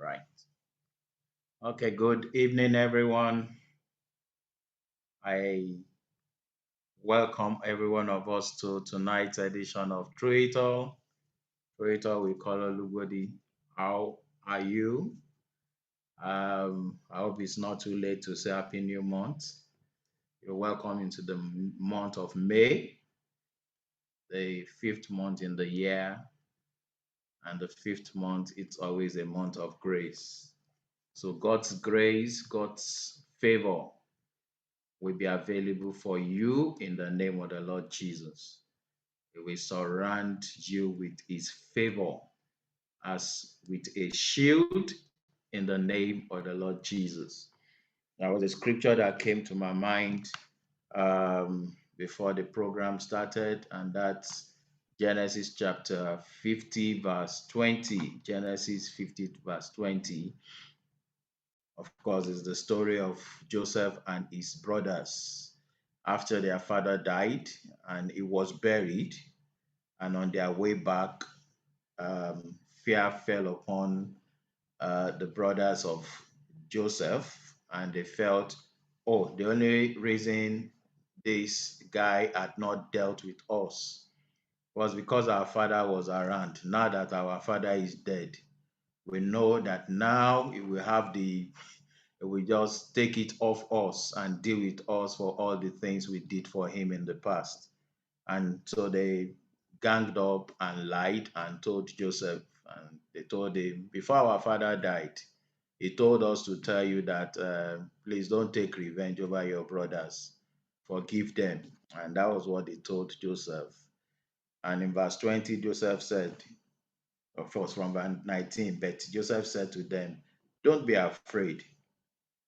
right. Okay, good evening, everyone. I welcome every one of us to tonight's edition of Through It All. Through It All, we call everybody. How are you? I hope it's not too late to say Happy New Month. You're welcome into the month of May, the fifth month in the year, and the fifth month, it's always a month of grace. So God's grace, God's favor will be available for you in the name of the Lord Jesus. He will surround you with his favor as with a shield in the name of the Lord Jesus. That was a scripture that came to my mind before the program started, and that's Genesis chapter 50, verse 20. Genesis 50, verse 20. Of course, it's the story of Joseph and his brothers after their father died and he was buried. And on their way back, fear fell upon the brothers of Joseph, and they felt, oh, the only reason this guy had not dealt with us was because our father was around. Now that our father is dead, we know that now he will have the we just take it off us and deal with us for all the things we did for him in the past. And so they ganged up and lied and told Joseph, and they told him, before our father died, he told us to tell you that please don't take revenge over your brothers, forgive them. And that was what they told Joseph. And in verse 20, Joseph said, of course, from verse 19, but Joseph said to them, don't be afraid.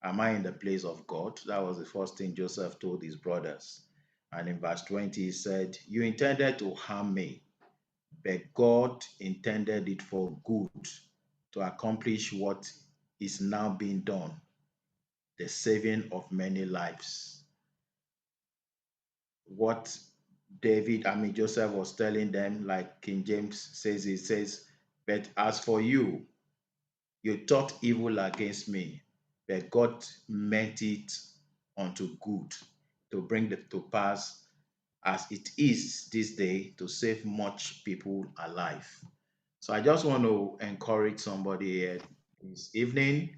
Am I in the place of God? That was the first thing Joseph told his brothers. And in verse 20, he said, you intended to harm me, but God intended it for good to accomplish what is now being done, the saving of many lives. What Joseph was telling them, like King James says, he says, but as for you, you thought evil against me, but God meant it unto good to bring it to pass as it is this day to save much people alive. So I just want to encourage somebody here this evening.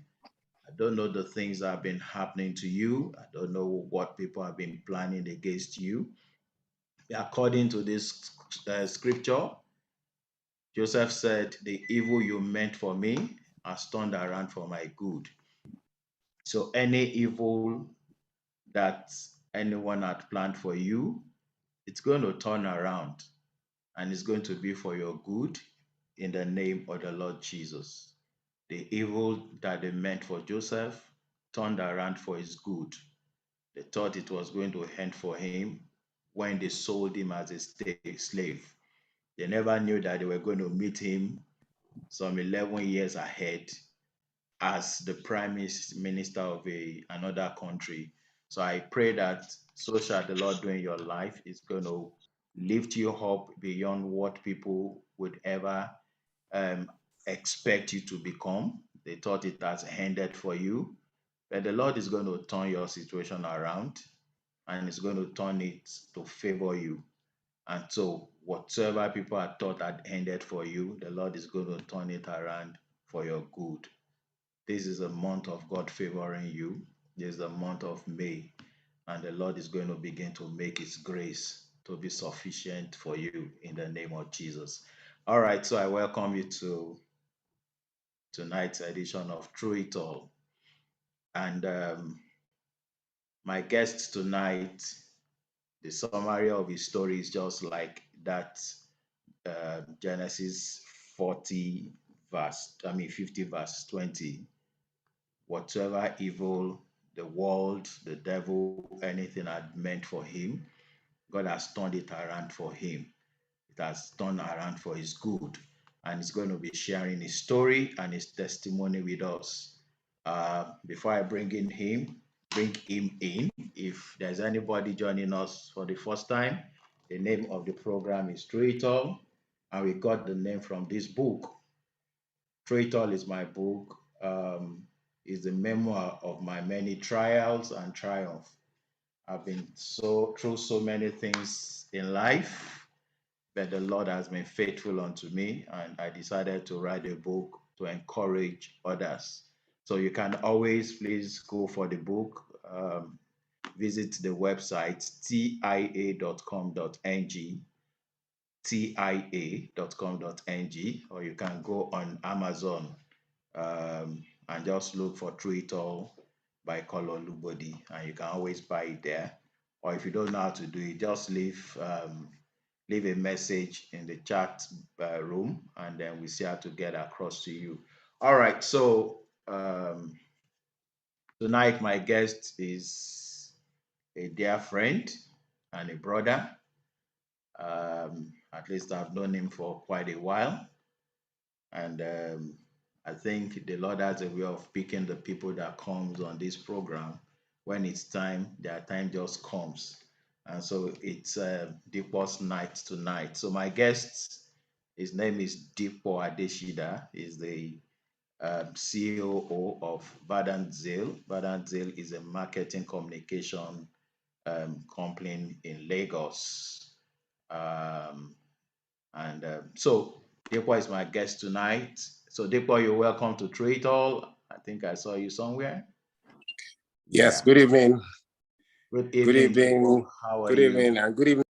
I don't know the things that have been happening to you. I don't know what people have been planning against you. According to this scripture, Joseph said, the evil you meant for me has turned around for my good. So any evil that anyone had planned for you, it's going to turn around and it's going to be for your good in the name of the Lord Jesus. The evil that they meant for Joseph turned around for his good. They thought it was going to end for him when they sold him as a slave. They never knew that they were going to meet him some 11 years ahead as the prime minister of another country. So I pray that so shall the Lord do in your life is going to lift you up beyond what people would ever um, expect you to become. They thought it has ended for you, but the Lord is going to turn your situation around and is going to turn it to favor you. And so, whatsoever people had thought had ended for you, the Lord is going to turn it around for your good. This is a month of God favoring you. This is the month of May, and the Lord is going to begin to make His grace to be sufficient for you in the name of Jesus. All right, so I welcome you to tonight's edition of Through It All. And my guest tonight, the summary of his story is just like that Genesis 40 50 verse 20. Whatsoever evil the world, the devil, anything had meant for him, God has turned it around for him. It has turned around for his good. And he's going to be sharing his story and his testimony with us. Before I bring him in. If there's anybody joining us for the first time, the name of the program is Through It All, and we got the name from this book. Through It All is my book. is the memoir of my many trials and triumph. I've been through so many things in life, but the Lord has been faithful unto me, and I decided to write a book to encourage others. So you can always please go for the book. Visit the website tia.com.ng, tia.com.ng, or you can go on Amazon and just look for Through It All by Color Lubodi, and you can always buy it there. Or if you don't know how to do it, just leave a message in the chat room, and then we see how to get across to you. All right, so tonight my guest is a dear friend and a brother. At least I've known him for quite a while, and I think the Lord has a way of picking the people that comes on this program. When it's time, their time just comes. And so it's Dipo's night tonight. So my guest, his name is Dipo Adesida. He's the COO of Verdant Zeal. Verdant Zeal is a marketing communication company in Lagos. So Dipo is my guest tonight. So Dipo, you're welcome to Through It All. I think I saw you somewhere. Yes, yeah. Good evening. Good evening. Good evening. Dipo. How are good you? Evening and good evening.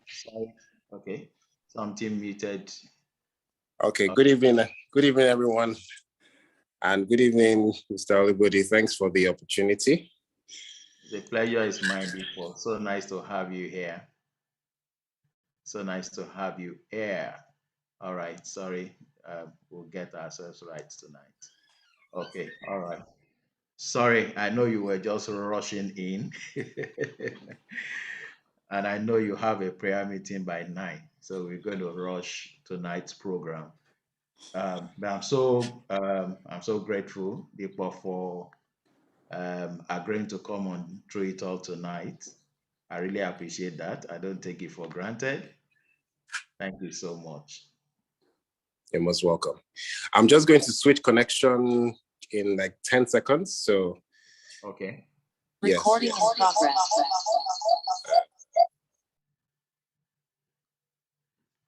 Sorry. Okay. Something muted. Okay, good evening. Good evening, everyone. And good evening, Mr. Oladipo. Thanks for the opportunity. The pleasure is mine, Dipo. So nice to have you here. So nice to have you here. All right. Sorry. We'll get ourselves right tonight. Okay. All right. Sorry. I know you were just rushing in. And I know you have a prayer meeting by 9. So we're going to rush tonight's program. But I'm so grateful, Dipo, for agreeing to come on Through It All tonight. I really appreciate that. I don't take it for granted. Thank you so much. You're most welcome. I'm just going to switch connection in like 10 seconds. So, okay. Yes. Recording in progress.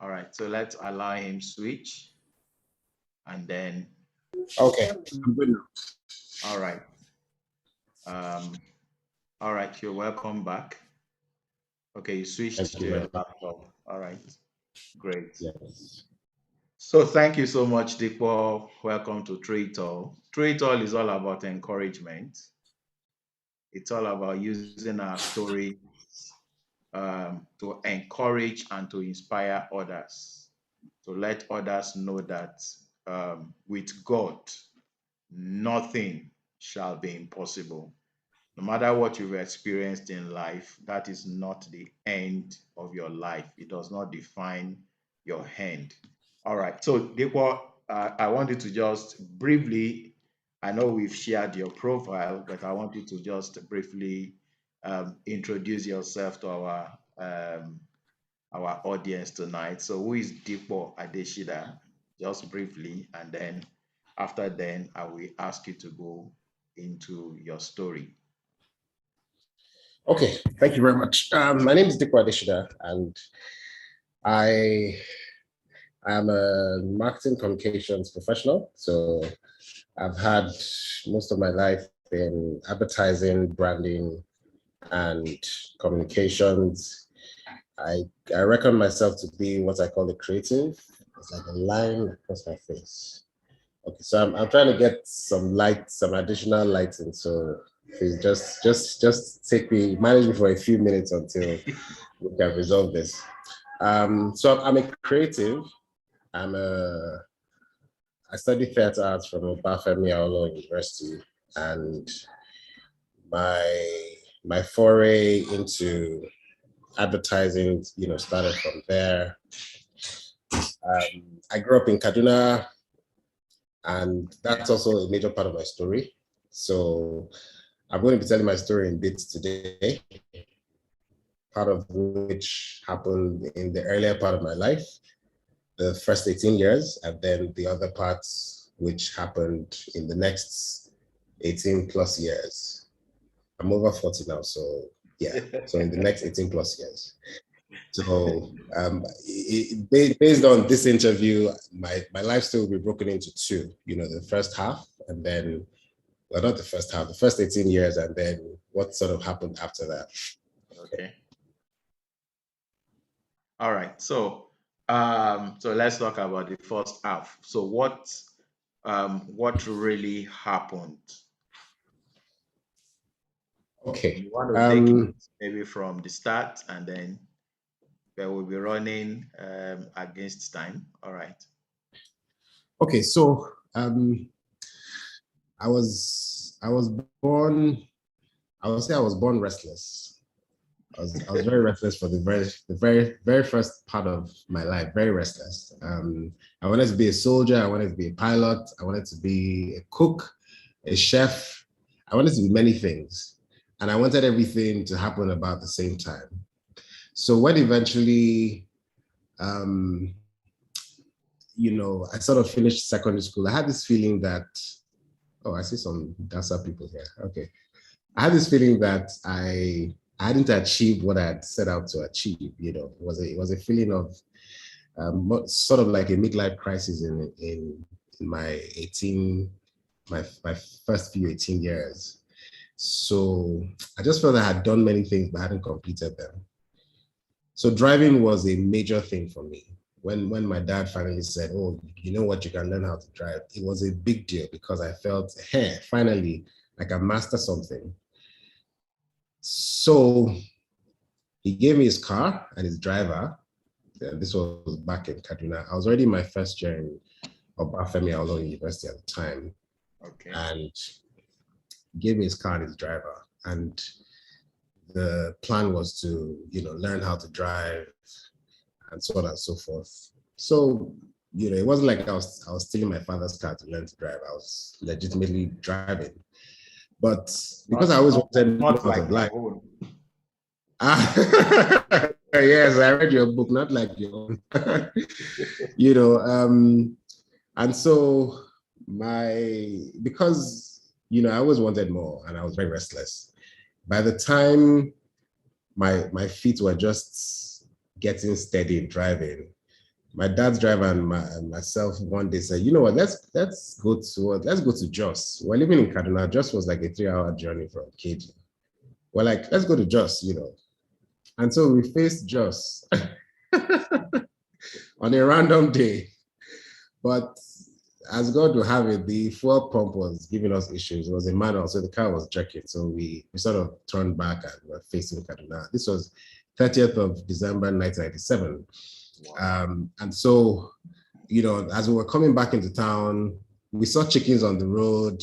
All right. So let's allow him switch, and then. Okay. I'm good now. All right. All right. You're welcome back. Okay, you switched to your laptop. All right. Great. Yes. So thank you so much, Dipo. Welcome to Through It All. Through It All is all about encouragement. It's all about using our story to encourage and to inspire others, to let others know that with God, nothing shall be impossible. No matter what you've experienced in life, that is not the end of your life. It does not define your end. All right. So, Dipo, I want you to just briefly, I know we've shared your profile, but I want you to just briefly introduce yourself to our audience tonight. So, who is Dipo Adesida? Just briefly, and then after then, I will ask you to go into your story. Okay, thank you very much. My name is Dipo Adesida, and I am a marketing communications professional. So I've had most of my life in advertising, branding, and communications. I reckon myself to be what I call a creative. It's like a line across my face. Okay, so I'm trying to get some light, some additional lighting. So please just manage me for a few minutes until we can resolve this. So I'm a creative. I study theater arts from Obafemi Awolowo University, and my foray into advertising, started from there. I grew up in Kaduna, and that's also a major part of my story. So I'm going to be telling my story in bits today, part of which happened in the earlier part of my life. the first 18 years, and then the other parts which happened in the next 18 plus years. I'm over 40 now, so yeah. So in the next 18 plus years. So based on this interview, my life story will be broken into two, the first half, and then, well, not the first half, the first 18 years, and then what sort of happened after that. Okay. All right. So let's talk about the first half. So what really happened? Okay. You want to take it maybe from the start, and then we will be running against time. All right. Okay. So I was born. I would say I was born restless. I was very restless for the very first part of my life. Very restless. I wanted to be a soldier. I wanted to be a pilot. I wanted to be a cook, a chef. I wanted to be many things, and I wanted everything to happen about the same time. So when eventually, I sort of finished secondary school, I had this feeling that, oh, I see some dancer people here. Okay. I had this feeling that I hadn't achieved what I had set out to achieve. It was a feeling of sort of like a midlife crisis in my my first few 18 years. So I just felt I had done many things but hadn't completed them. So driving was a major thing for me. When my dad finally said, "Oh, you know what, you can learn how to drive," it was a big deal because I felt, hey, finally, I can master something. So he gave me his car and his driver. This was back in Kaduna. I was already in my first year in Obafemi Awolowo University at the time. Okay. And he gave me his car and his driver. And the plan was to, learn how to drive and so on and so forth. So, it wasn't like I was stealing my father's car to learn to drive. I was legitimately driving. But because I always wanted more out of life. Yes, I read your book, not like your own. And so because I always wanted more and I was very restless. By the time my feet were just getting steady in driving, my dad's driver and myself one day said, you know what, let's go to Jos. We're living in Kaduna. Jos was like a 3-hour journey from KG. We're like, let's go to Jos, And so we faced Jos on a random day. But as God will have it, the fuel pump was giving us issues. It was a manual, so the car was jerking. So we sort of turned back and were facing Kaduna. This was 30th of December, 1997. Wow. And so, as we were coming back into town, we saw chickens on the road.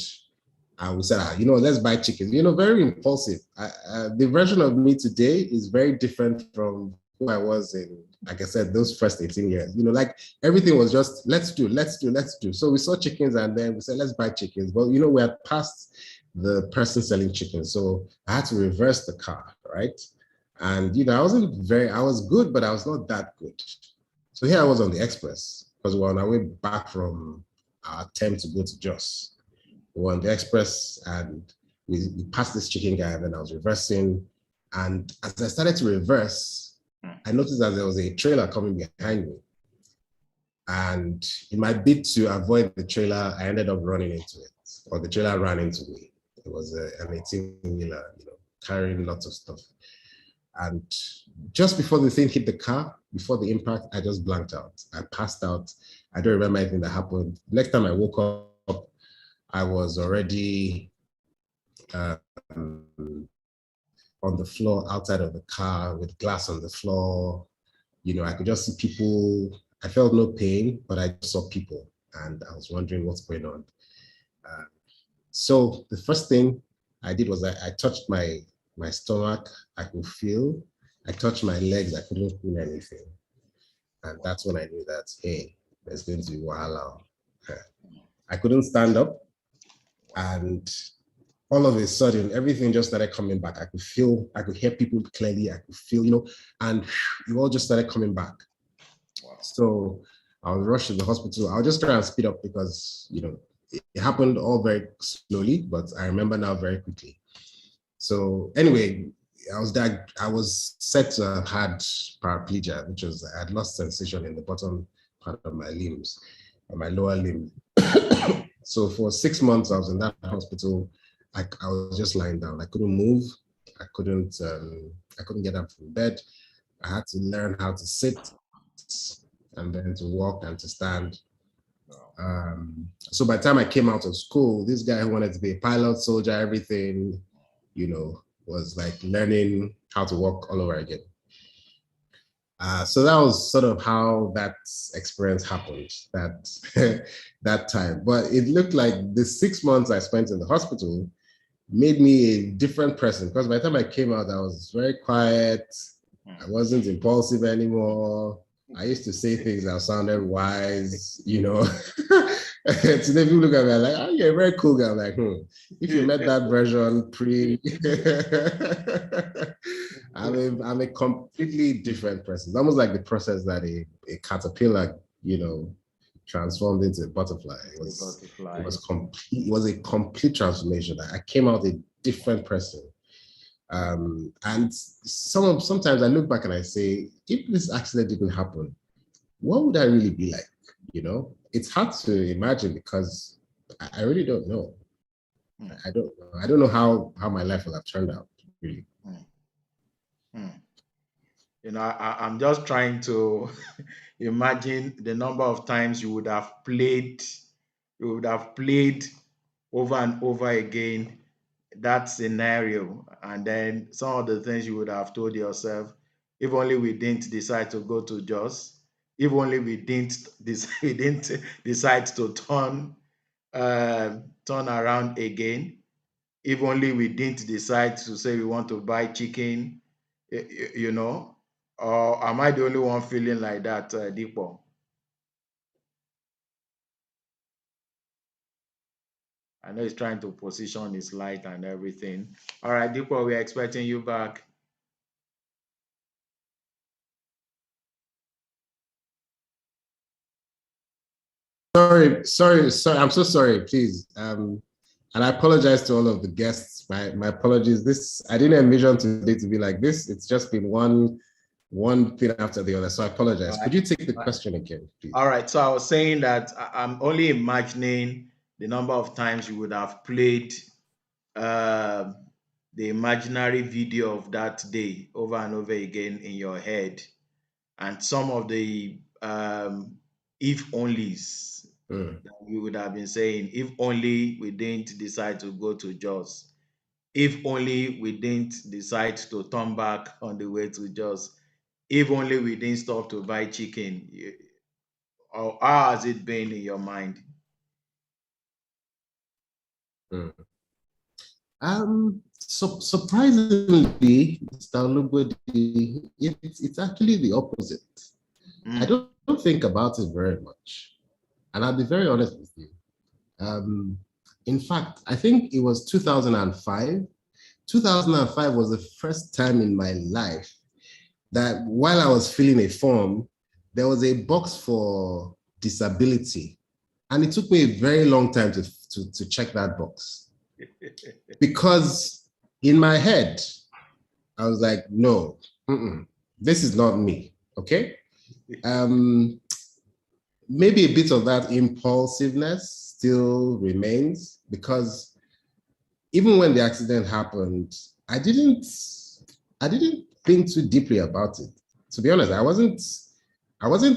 And we said, let's buy chickens. Very impulsive. The version of me today is very different from who I was in, like I said, those first 18 years. Like everything was just, let's do. So we saw chickens and then we said, let's buy chickens. But, we had passed the person selling chickens. So I had to reverse the car, right? And, I was good, but I was not that good. So here I was on the express because we were on our way back from our attempt to go to Jos. We were on the express and we passed this chicken guy and then I was reversing. And as I started to reverse, I noticed that there was a trailer coming behind me. And in my bid to avoid the trailer, I ended up running into it, or the trailer ran into me. It was an 18-wheeler, carrying lots of stuff. And just before the thing hit the car, before the impact, I just blanked out. I passed out. I don't remember anything that happened. Next time I woke up, I was already on the floor outside of the car with glass on the floor. I could just see people. I felt no pain, but I just saw people and I was wondering what's going on. So the first thing I did was I touched my stomach. I could feel. I touched my legs. I couldn't feel anything. And that's when I knew that, hey, there's going to be wahala. I couldn't stand up. And all of a sudden, everything just started coming back. I could hear people clearly. I could feel, and it all just started coming back. Wow. So I was rushed to the hospital. I'll just try and speed up because, it happened all very slowly, but I remember now very quickly. So anyway, I was said to have had paraplegia, which was I had lost sensation in the bottom part of my limbs, my lower limb. So for 6 months, I was in that hospital. I was just lying down. I couldn't move. I couldn't get up from bed. I had to learn how to sit and then to walk and to stand. So by the time I came out of school, this guy who wanted to be a pilot, soldier, everything, was like learning how to walk all over again. So that was sort of how that experience happened that time. But it looked like the 6 months I spent in the hospital made me a different person, because by the time I came out, I was very quiet. I wasn't impulsive anymore. I used to say things that sounded wise, Today people look at me like, oh, you're a very cool guy. I'm like, if you met that version I'm a completely different person. It's almost like the process that a caterpillar, transformed into a butterfly. It was a complete transformation. I came out a different person. And sometimes I look back and I say, if this accident didn't happen, what would I really be like? It's hard to imagine because I really don't know. I don't know how my life will have turned out, really. I'm just trying to imagine the number of times you would have played over and over again that scenario, and then some of the things you would have told yourself, if only we didn't decide to go to Jos, if only we didn't decide to turn around again, if only we didn't decide to say we want to buy chicken, or am I the only one feeling like that, Dipo? I know he's trying to position his light and everything. All right, Dipo, we're expecting you back. Sorry. I'm so sorry, please. And I apologize to all of the guests. My apologies. I didn't envision today to be like this. It's just been one thing after the other. So I apologize. Could you take the question again, please? All right. So I was saying that I'm only imagining the number of times you would have played the imaginary video of that day over and over again in your head, and some of the if onlys that you would have been saying, if only we didn't decide to go to Jos, if only we didn't decide to turn back on the way to Jos, if only we didn't stop to buy chicken. Or how has it been in your mind? So surprisingly, Mr. Olubodi, it's actually the opposite. I don't think about it very much. And I'll be very honest with you. In fact, I think it was 2005. 2005 was the first time in my life that while I was filling a form, there was a box for disability. And it took me a very long time to check that box. Because in my head, I was like, no, this is not me, okay? Maybe a bit of that impulsiveness still remains, because even when the accident happened, I didn't think too deeply about it. To be honest, I wasn't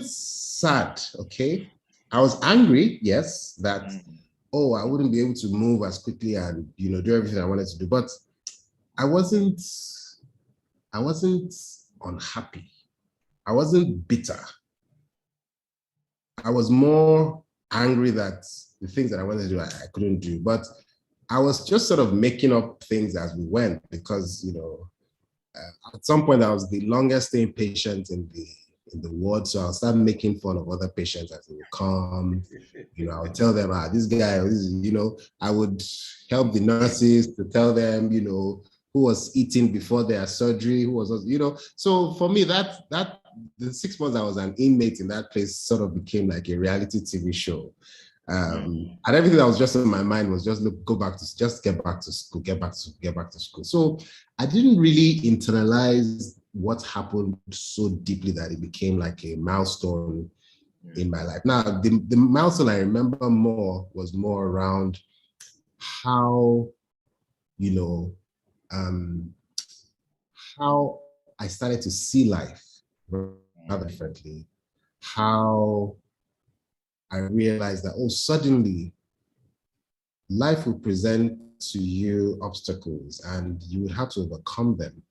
sad, okay? I was angry, yes, that, I wouldn't be able to move as quickly and, do everything I wanted to do. But I wasn't unhappy. I wasn't bitter. I was more angry that the things that I wanted to do, I couldn't do. But I was just sort of making up things as we went, because, at some point I was the longest staying patient in the ward. So I'll start making fun of other patients as they would come. I would tell them, this guy, I would help the nurses to tell them, who was eating before their surgery, who was, so for me, that the 6 months I was an inmate in that place sort of became like a reality TV show. And everything that was just in my mind was just get back to school, get back to school. So I didn't really internalize what happened so deeply that it became like a milestone in my life. Now, the milestone I remember more was more around how, how I started to see life rather differently, how I realized that, suddenly life will present to you obstacles and you would have to overcome them.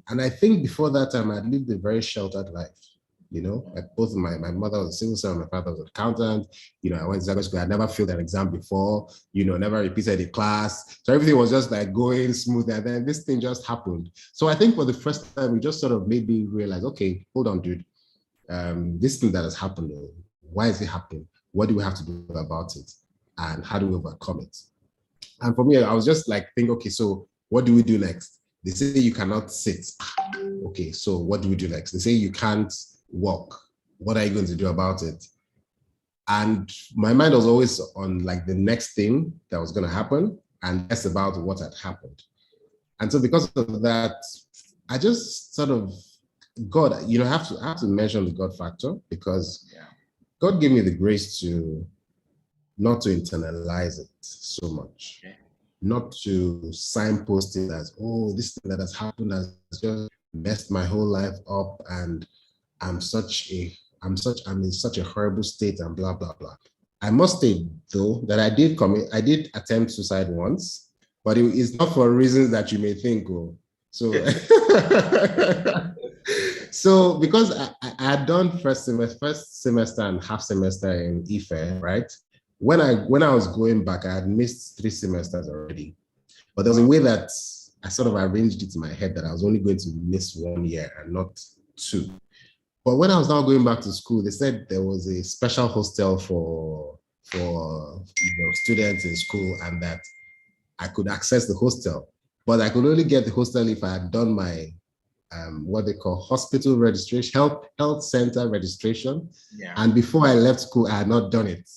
And I think before that time, I'd lived a very sheltered life. Like both my mother was a civil servant, my father was an accountant. I went to secondary school. I never failed an exam before, never repeated a class. So everything was just like going smooth. And then this thing just happened. So I think for the first time, it just sort of made me realize, okay, hold on, dude. This thing that has happened, why is it happening? What do we have to do about it? And how do we overcome it? And for me, I was just like, okay, so what do we do next? They say you cannot sit. Okay, so what do we do next? They say you can't walk. What are you going to do about it? And my mind was always on like the next thing that was going to happen and less about what had happened. And so because of that, I just sort of, God, I have to mention the God factor, because God gave me the grace to not to internalize it so much, not to signpost it as, this thing that has happened has just messed my whole life up, and I'm in such a horrible state and blah, blah, blah. I must say though that I did attempt suicide once, but it's not for reasons that you may think. So, so because I had done first semester and half semester in Ife, right? When I was going back, I had missed 3 semesters already. But there was a way that I sort of arranged it in my head that I was only going to miss 1 year and not 2. But when I was now going back to school, they said there was a special hostel for students in school, and that I could access the hostel. But I could only get the hostel if I had done my what they call hospital registration, health center registration. Yeah. And before I left school, I had not done it.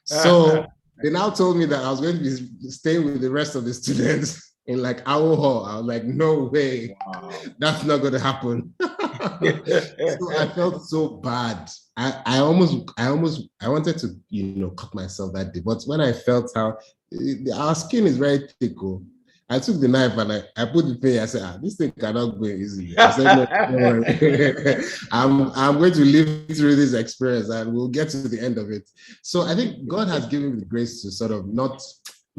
So they now told me that I was going to be staying with the rest of the students in like our hall. I was like, no way, that's not going to happen. So I felt so bad. I wanted to, cut myself that day. But when I felt how our skin is very thick, I took the knife and I put the thing. I said, this thing cannot go easily. I said, no, don't worry. I'm going to live through this experience and we'll get to the end of it. So I think God has given me the grace to sort of not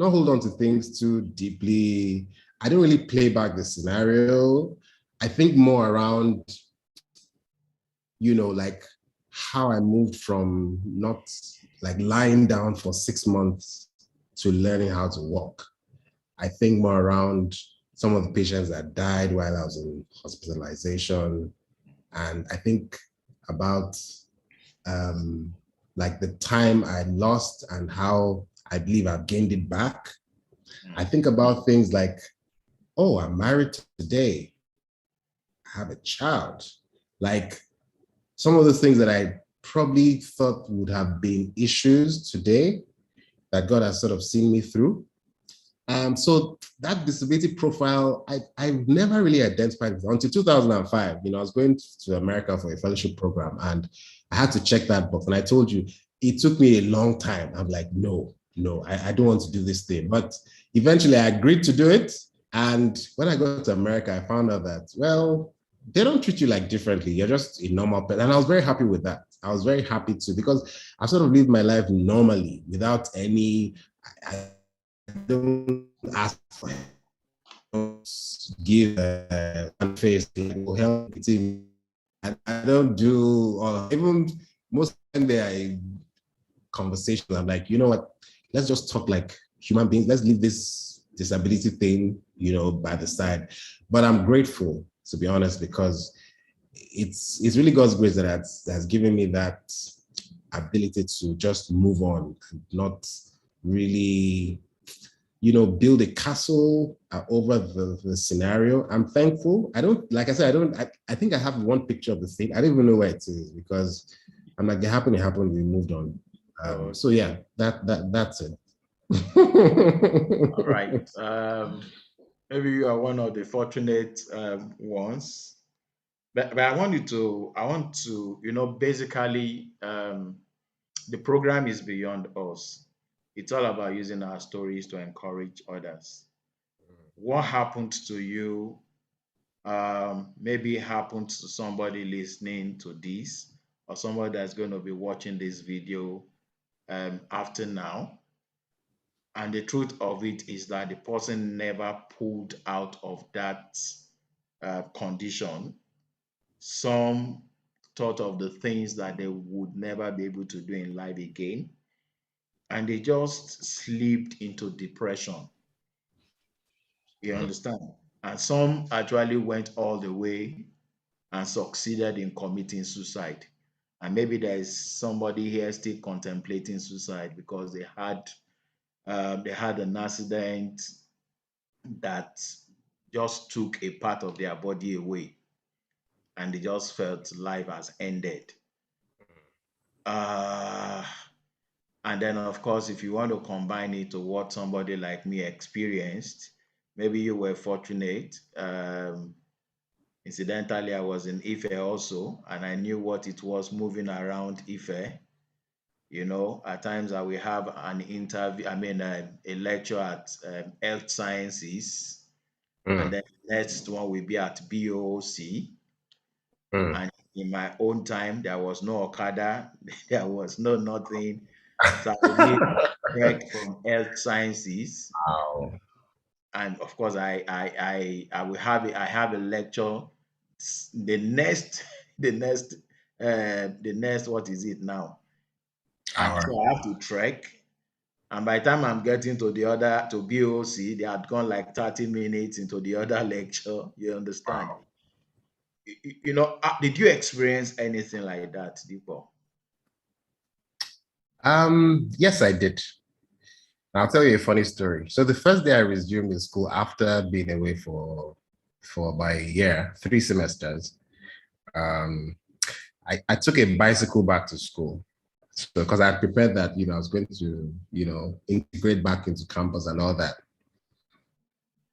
hold on to things too deeply. I don't really play back the scenario. I think more around, like how I moved from not like lying down for 6 months to learning how to walk. I think more around some of the patients that died while I was in hospitalization. And I think about like the time I lost and how I believe I've gained it back. I think about things like, I'm married today. I have a child. Like some of the things that I probably thought would have been issues today that God has sort of seen me through. So that disability profile, I've never really identified with until 2005. I was going to America for a fellowship program and I had to check that box. And I told you, it took me a long time. I'm like, no, I don't want to do this thing. But eventually I agreed to do it. And when I got to America, I found out that, well, they don't treat you like differently. You're just a normal person. And I was very happy with that. I was very happy too, because I sort of lived my life normally without any, I don't ask for help. Don't give one face, help the team. I don't do all, even most of the time they are conversations. I'm like, you know what? Let's just talk like human beings. Let's leave this disability thing, by the side. But I'm grateful, to be honest, because it's really God's grace that has given me that ability to just move on and not really build a castle over the scenario. I'm thankful. I don't, like I said, I think I have one picture of the thing. I don't even know where it is because I'm like, it happened, we moved on. So yeah, that's it. All right. Maybe you are one of the fortunate ones. But I want to, basically, the program is beyond us. It's all about using our stories to encourage others. What happened to you maybe happened to somebody listening to this, or somebody that's going to be watching this video after now. And the truth of it is that the person never pulled out of that condition. Some thought of the things that they would never be able to do in life again, and they just slipped into depression. You understand? And some actually went all the way and succeeded in committing suicide. And maybe there is somebody here still contemplating suicide because they had an accident that just took a part of their body away, and they just felt life has ended. Uh, and then, of course, if you want to combine it to what somebody like me experienced, maybe you were fortunate. Incidentally, I was in Ife also, and I knew what it was moving around Ife. At times I will have an interview, a lecture at health sciences, and then the next one will be at BOC. And in my own time, there was no Okada, there was no nothing. So I would need break from health sciences. Wow. And of course, I will have I have a lecture. The next, the next, what is it now? And Hour. so I have to trek. And by the time I'm getting to the other to BOC, they had gone like 30 minutes into the other lecture. You understand? Wow. Did you experience anything like that, Dipo? Yes, I did. I'll tell you a funny story. So the first day I resumed in school after being away for about a year, 3 semesters, I took a bicycle back to school. So because I prepared that, I was going to, integrate back into campus and all that.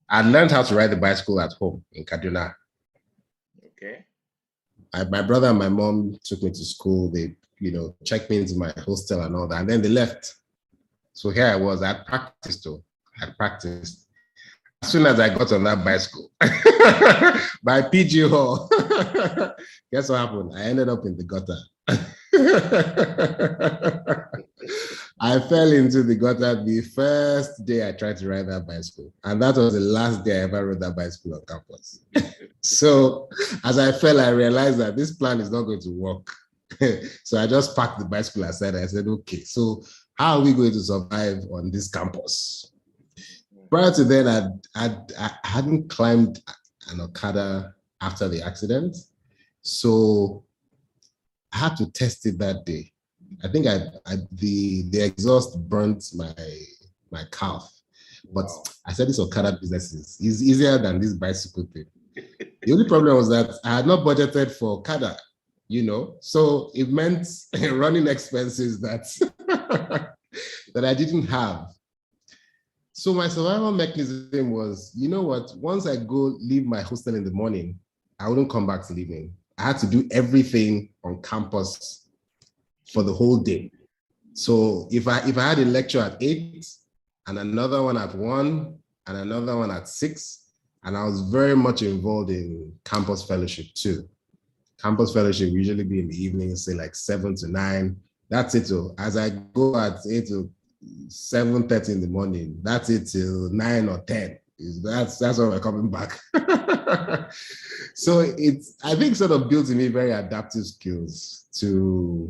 I learned how to ride the bicycle at home in Kaduna. Okay. My brother and my mom took me to school. They, checked me into my hostel and all that, and then they left. So here I was. I practiced. As soon as I got on that bicycle, by PG Hall, guess what happened? I ended up in the gutter. I fell into the gutter the first day I tried to ride that bicycle. And that was the last day I ever rode that bicycle on campus. So as I fell, I realized that this plan is not going to work. So I just packed the bicycle aside. I said, okay, so how are we going to survive on this campus? Prior to then, I hadn't climbed an Okada after the accident. So I had to test it that day. I think the exhaust burnt my calf. But wow. I said this Okada business is easier than this bicycle thing. The only problem was that I had not budgeted for Okada, so it meant running expenses that that I didn't have. So my survival mechanism was, once I go leave my hostel in the morning, I wouldn't come back till evening. I had to do everything on campus for the whole day. So if I had a lecture at 8 and another one at 1 and another one at 6, and I was very much involved in campus fellowship too. Campus fellowship usually be in the evening, say like 7 to 9. That's it. So as I go at 8 to 7:30 in the morning, that's it till 9 or 10. That's when we're coming back. So I think sort of built in me very adaptive skills to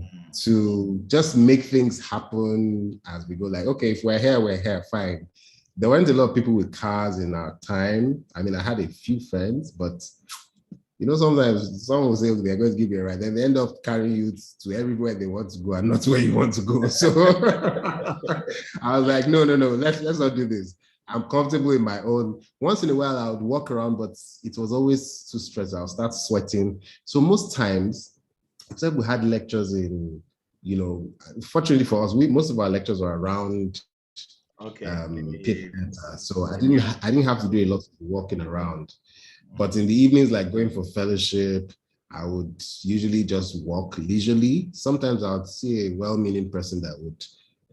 just make things happen as we go. Like, okay, if we're here, fine. There weren't a lot of people with cars in our time. I had a few friends, but sometimes someone will say, okay, they're going to give you a ride. Then they end up carrying you to everywhere they want to go and not where you want to go. So I was like, no, let's not do this. I'm comfortable in my own. Once in a while, I would walk around, but it was always too stressed. I'll start sweating. So most times, except we had lectures in, fortunately for us, most of our lectures were around Pit Center. So I didn't have to do a lot of walking around. But in the evenings, like going for fellowship, I would usually just walk leisurely. Sometimes I would see a well-meaning person that would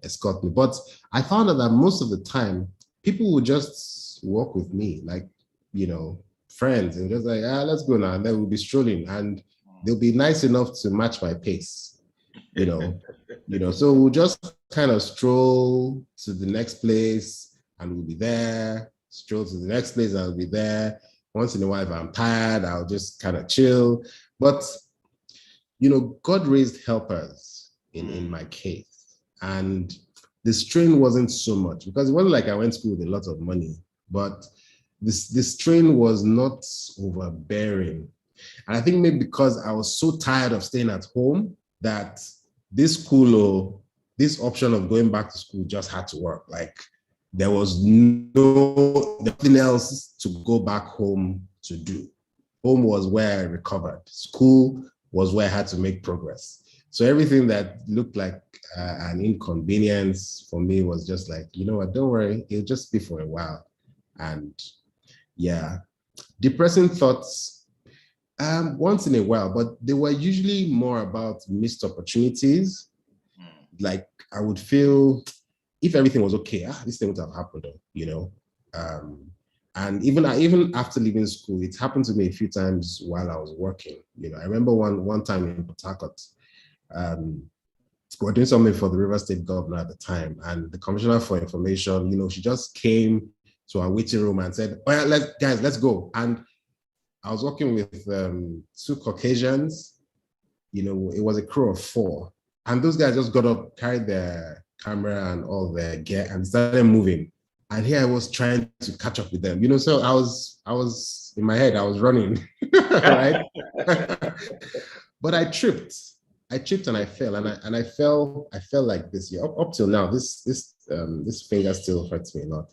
escort me. But I found out that most of the time, people would just walk with me, like, friends, and just like, let's go now. And then we'll be strolling, and they'll be nice enough to match my pace, So we'll just kind of stroll to the next place, and we'll be there. Stroll to the next place, and I'll be there. Once in a while, if I'm tired, I'll just kind of chill. But, God raised helpers in my case. And the strain wasn't so much, because it wasn't like I went to school with a lot of money, but the strain was not overbearing. And I think maybe because I was so tired of staying at home that this this option of going back to school just had to work. Like, there was nothing else to go back home to do. Home was where I recovered. School was where I had to make progress. So everything that looked like an inconvenience for me was just like, you know what, don't worry, it'll just be for a while. And yeah, depressing thoughts once in a while, but they were usually more about missed opportunities. Like, I would feel, if everything was okay, this thing would have happened, and even after leaving school, it happened to me a few times while I was working. I remember one time in Port Harcourt, we were doing something for the River State governor at the time, and the Commissioner for Information, she just came to our waiting room and said, "Oh yeah, let's go." And I was working with two Caucasians. It was a crew of 4, and those guys just got up, carried their camera and all their gear, and started moving. And here I was trying to catch up with them, so I was in my head, I was running, right? But I tripped and I fell, and I fell like this. Up till now, this finger still hurts me a lot.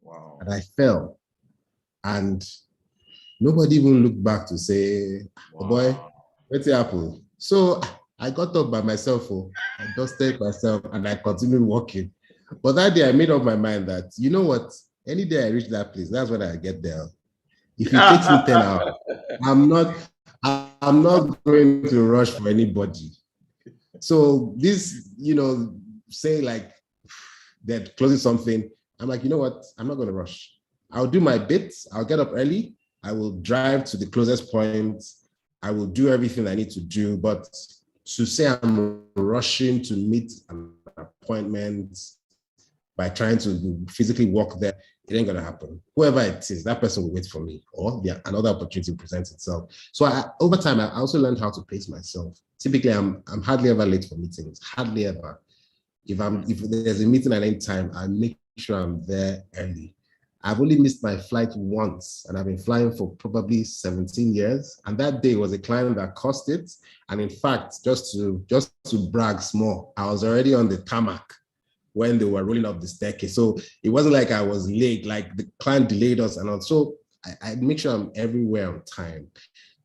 Wow. And I fell, and nobody even looked back to say, "Oh boy, what's happened?" So I got up by myself, I dusted myself, and I continued walking. But that day I made up my mind that, you know what, any day I reach that place, that's when I get there. If it takes me 10 hours, I'm not going to rush for anybody. So this, say like they're closing something, I'm like, you know what, I'm not going to rush. I'll do my bits. I'll get up early. I will drive to the closest point. I will do everything I need to do. But to say I'm rushing to meet an appointment by trying to physically walk there, it ain't gonna happen. Whoever it is, that person will wait for me, or another opportunity presents itself. So over time, I also learned how to pace myself. Typically, I'm hardly ever late for meetings, hardly ever. If there's a meeting at any time, I make sure I'm there early. I've only missed my flight once, and I've been flying for probably 17 years. And that day was a client that caused it. And in fact, just to brag small, I was already on the tarmac when they were rolling up the staircase. So it wasn't like I was late, like the client delayed us and all. So I make sure I'm everywhere on time.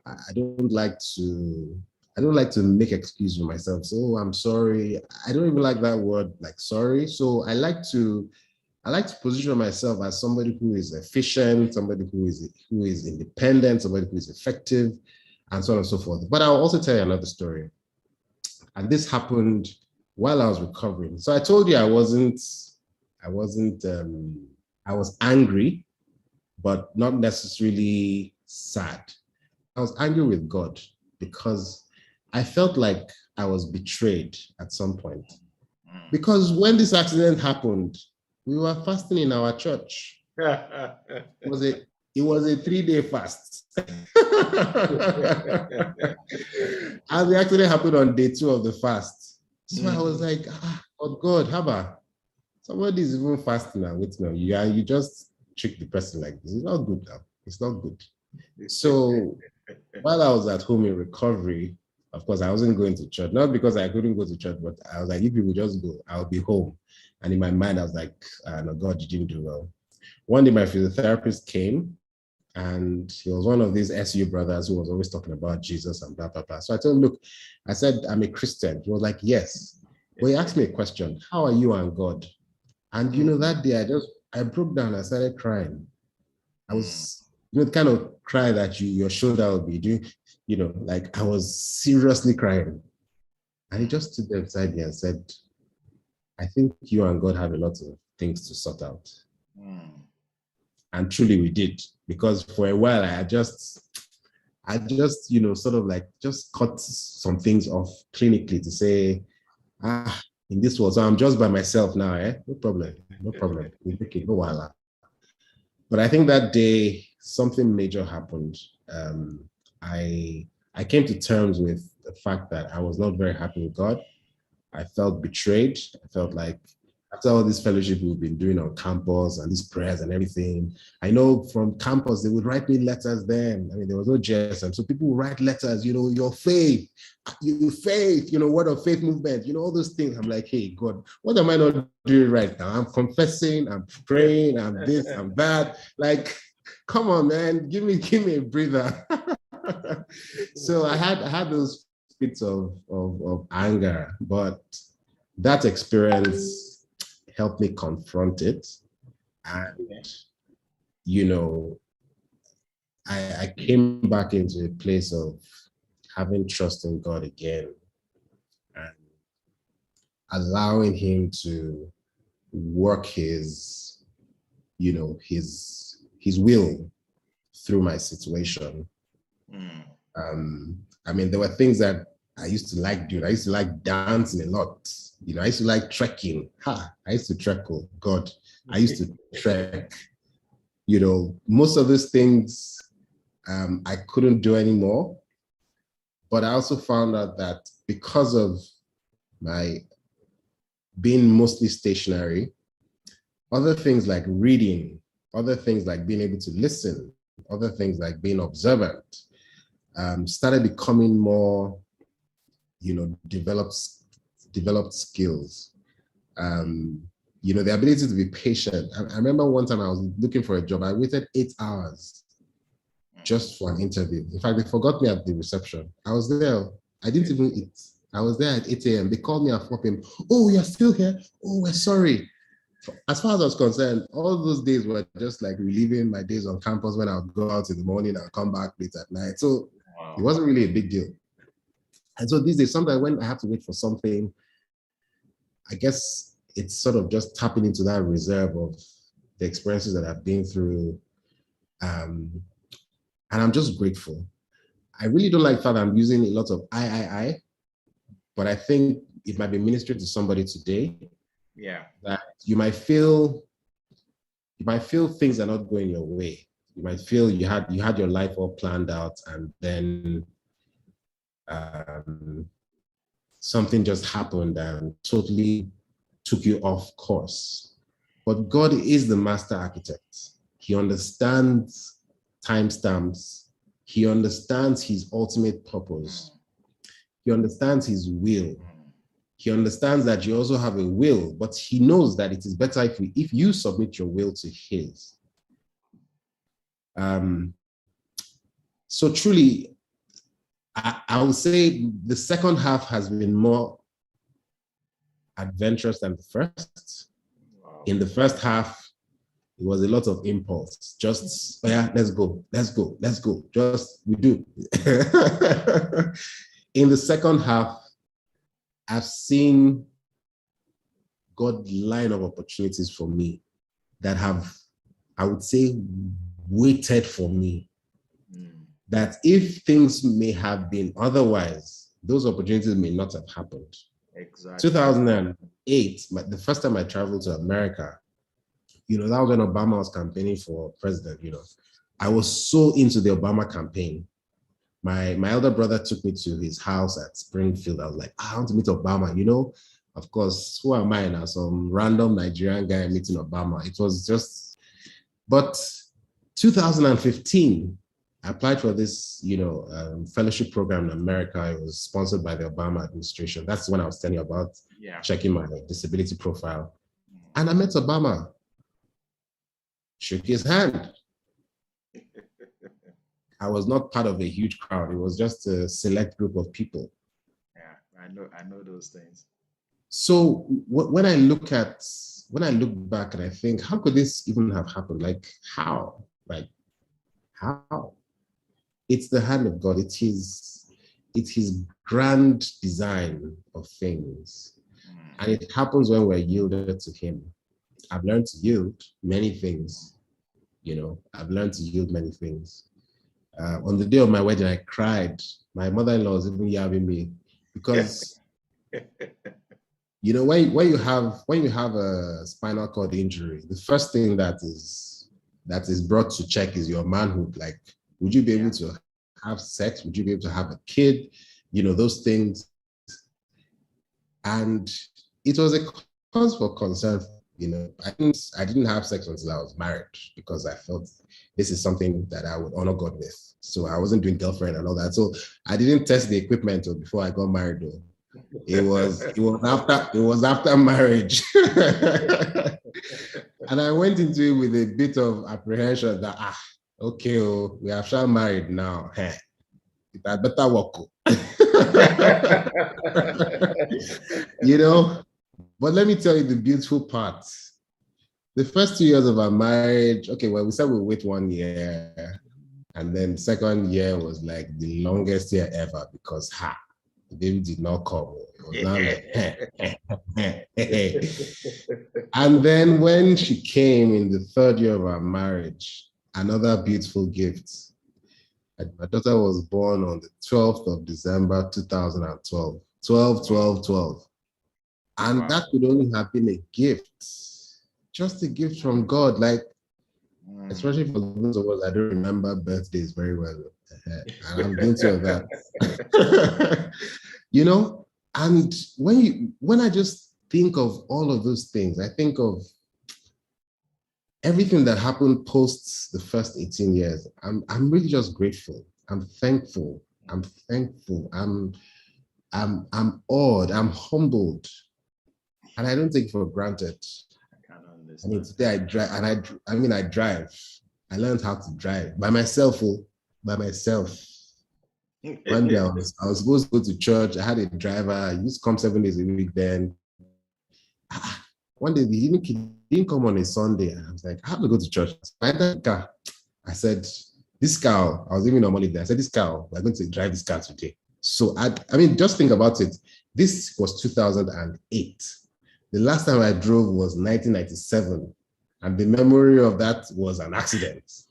I don't like to make excuses for myself. So I'm sorry. I don't even like that word, like sorry. So I like to position myself as somebody who is efficient, somebody who is independent, somebody who is effective, and so on and so forth. But I'll also tell you another story. And this happened while I was recovering. So I told you I was angry, but not necessarily sad. I was angry with God because I felt like I was betrayed at some point. Because when this accident happened, we were fasting in our church. It was a 3-day fast. And the accident happened on day 2 of the fast. So I was like, oh God, Haba, somebody's even fasting and waiting on you, and you just trick the person like this. It's not good now. It's not good. So while I was at home in recovery, of course, I wasn't going to church, not because I couldn't go to church, but I was like, if people just go, I'll be home. And in my mind, I was like, no, God, you didn't do well. one day my physiotherapist came, and he was one of these SU brothers who was always talking about Jesus and blah, blah, blah. So I told him, look, I said, I'm a Christian. He was like, yes. Well, he asked me a question, how are you and God? And, that day I broke down, I started crying. I was, the kind of cry that your shoulder will be doing, like I was seriously crying. And he just stood there beside me and said, I think you and God have a lot of things to sort out. And truly we did, because for a while I just, sort of like just cut some things off clinically to say, in this world, so I'm just by myself now, no problem. We make it, no wala. But I think that day something major happened. I came to terms with the fact that I was not very happy with God. I felt betrayed. I felt like after all this fellowship we've been doing on campus and these prayers and everything, I know from campus they would write me letters then. I mean, there was no GSM. So people would write letters, your faith, word of faith movement, all those things. I'm like, hey, God, what am I not doing right now? I'm confessing, I'm praying, I'm this, I'm that. Like, come on, man, give me a breather. So I had those fits of anger, but that experience helped me confront it. And, I came back into a place of having trust in God again and allowing him to work his will through my situation. I mean, there were things that I used to like doing. I used to like dancing a lot. I used to like trekking. I used to trek. Oh God, I used to trek. Most of these things I couldn't do anymore. But I also found out that because of my being mostly stationary, other things like reading, other things like being able to listen, other things like being observant, started becoming more, developed skills. The ability to be patient. I remember one time I was looking for a job. I waited 8 hours just for an interview. In fact, they forgot me at the reception. I was there. I didn't even eat. I was there at 8 a.m. They called me at 4 p.m. Oh, you're still here? Oh, we're sorry. As far as I was concerned, all those days were just like reliving my days on campus when I would go out in the morning and come back late at night. So it wasn't really a big deal. And so these days, sometimes when I have to wait for something, I guess it's sort of just tapping into that reserve of the experiences that I've been through. And I'm just grateful. I really don't like that I'm using a lot of I, but I think it might be ministering to somebody today. Yeah. That you might feel things are not going your way. You might feel you had your life all planned out, and then something just happened and totally took you off course. But God is the master architect. He understands timestamps. He understands his ultimate purpose. He understands his will. He understands that you also have a will, but he knows that it is better if you submit your will to his. So truly, I would say the second half has been more adventurous than the first. Wow. In the first half, it was a lot of impulse. Just, let's go. Just, we do. In the second half, I've seen God line of opportunities for me that have, I would say, waited for me. That if things may have been otherwise, those opportunities may not have happened. Exactly. 2008, the first time I traveled to America, that was when Obama was campaigning for president, I was so into the Obama campaign. My elder brother took me to his house at Springfield. I was like, I want to meet Obama, Of course, who am I now? Some random Nigerian guy meeting Obama. It was just, but 2015, I applied for this, fellowship program in America. It was sponsored by the Obama administration. That's when I was telling you about checking my disability profile. And I met Obama. shook his hand. I was not part of a huge crowd. It was just a select group of people. Yeah, I know those things. So when I look back and I think, how could this even have happened? Like how? Like how? It's the hand of God. It's his grand design of things. And it happens when we're yielded to him. I've learned to yield many things. I've learned to yield many things. On the day of my wedding, I cried. My mother-in-law was even yabbing me because, when you have a spinal cord injury, the first thing that is brought to check is your manhood. Like, would you be able to have sex? Would you be able to have a kid? Those things. And it was a cause for concern. I didn't have sex until I was married because I felt this is something that I would honor God with. So I wasn't doing girlfriend and all that. So I didn't test the equipment before I got married though. It was after marriage. And I went into it with a bit of apprehension that okay, we are shall married now. It had better work. But let me tell you the beautiful part. The first 2 years of our marriage, okay, well, we said we'll wait 1 year. And then the second year was like the longest year ever because the baby did not come. It was not like, And then when she came in the third year of our marriage, another beautiful gift. My daughter was born on the 12th of December, 2012. 12. And wow. That could only have been a gift, just a gift from God. Like, especially for those of us that don't remember birthdays very well. And I'm guilty of that. And when I just think of all of those things, I think of everything that happened post the first 18 years. I'm really just grateful. I'm thankful. I'm awed. I'm humbled. And I don't take it for granted. I mean, today I drive, and I drive. I learned how to drive by myself. One day I was supposed to go to church. I had a driver. I used to come 7 days a week then. One day he didn't come on a Sunday. And I was like, I have to go to church. So I entered the car. I said, this car, I was even on holiday. I said, this car, we're going to drive this car today. So I mean, just think about it. This was 2008. The last time I drove was 1997. And the memory of that was an accident. So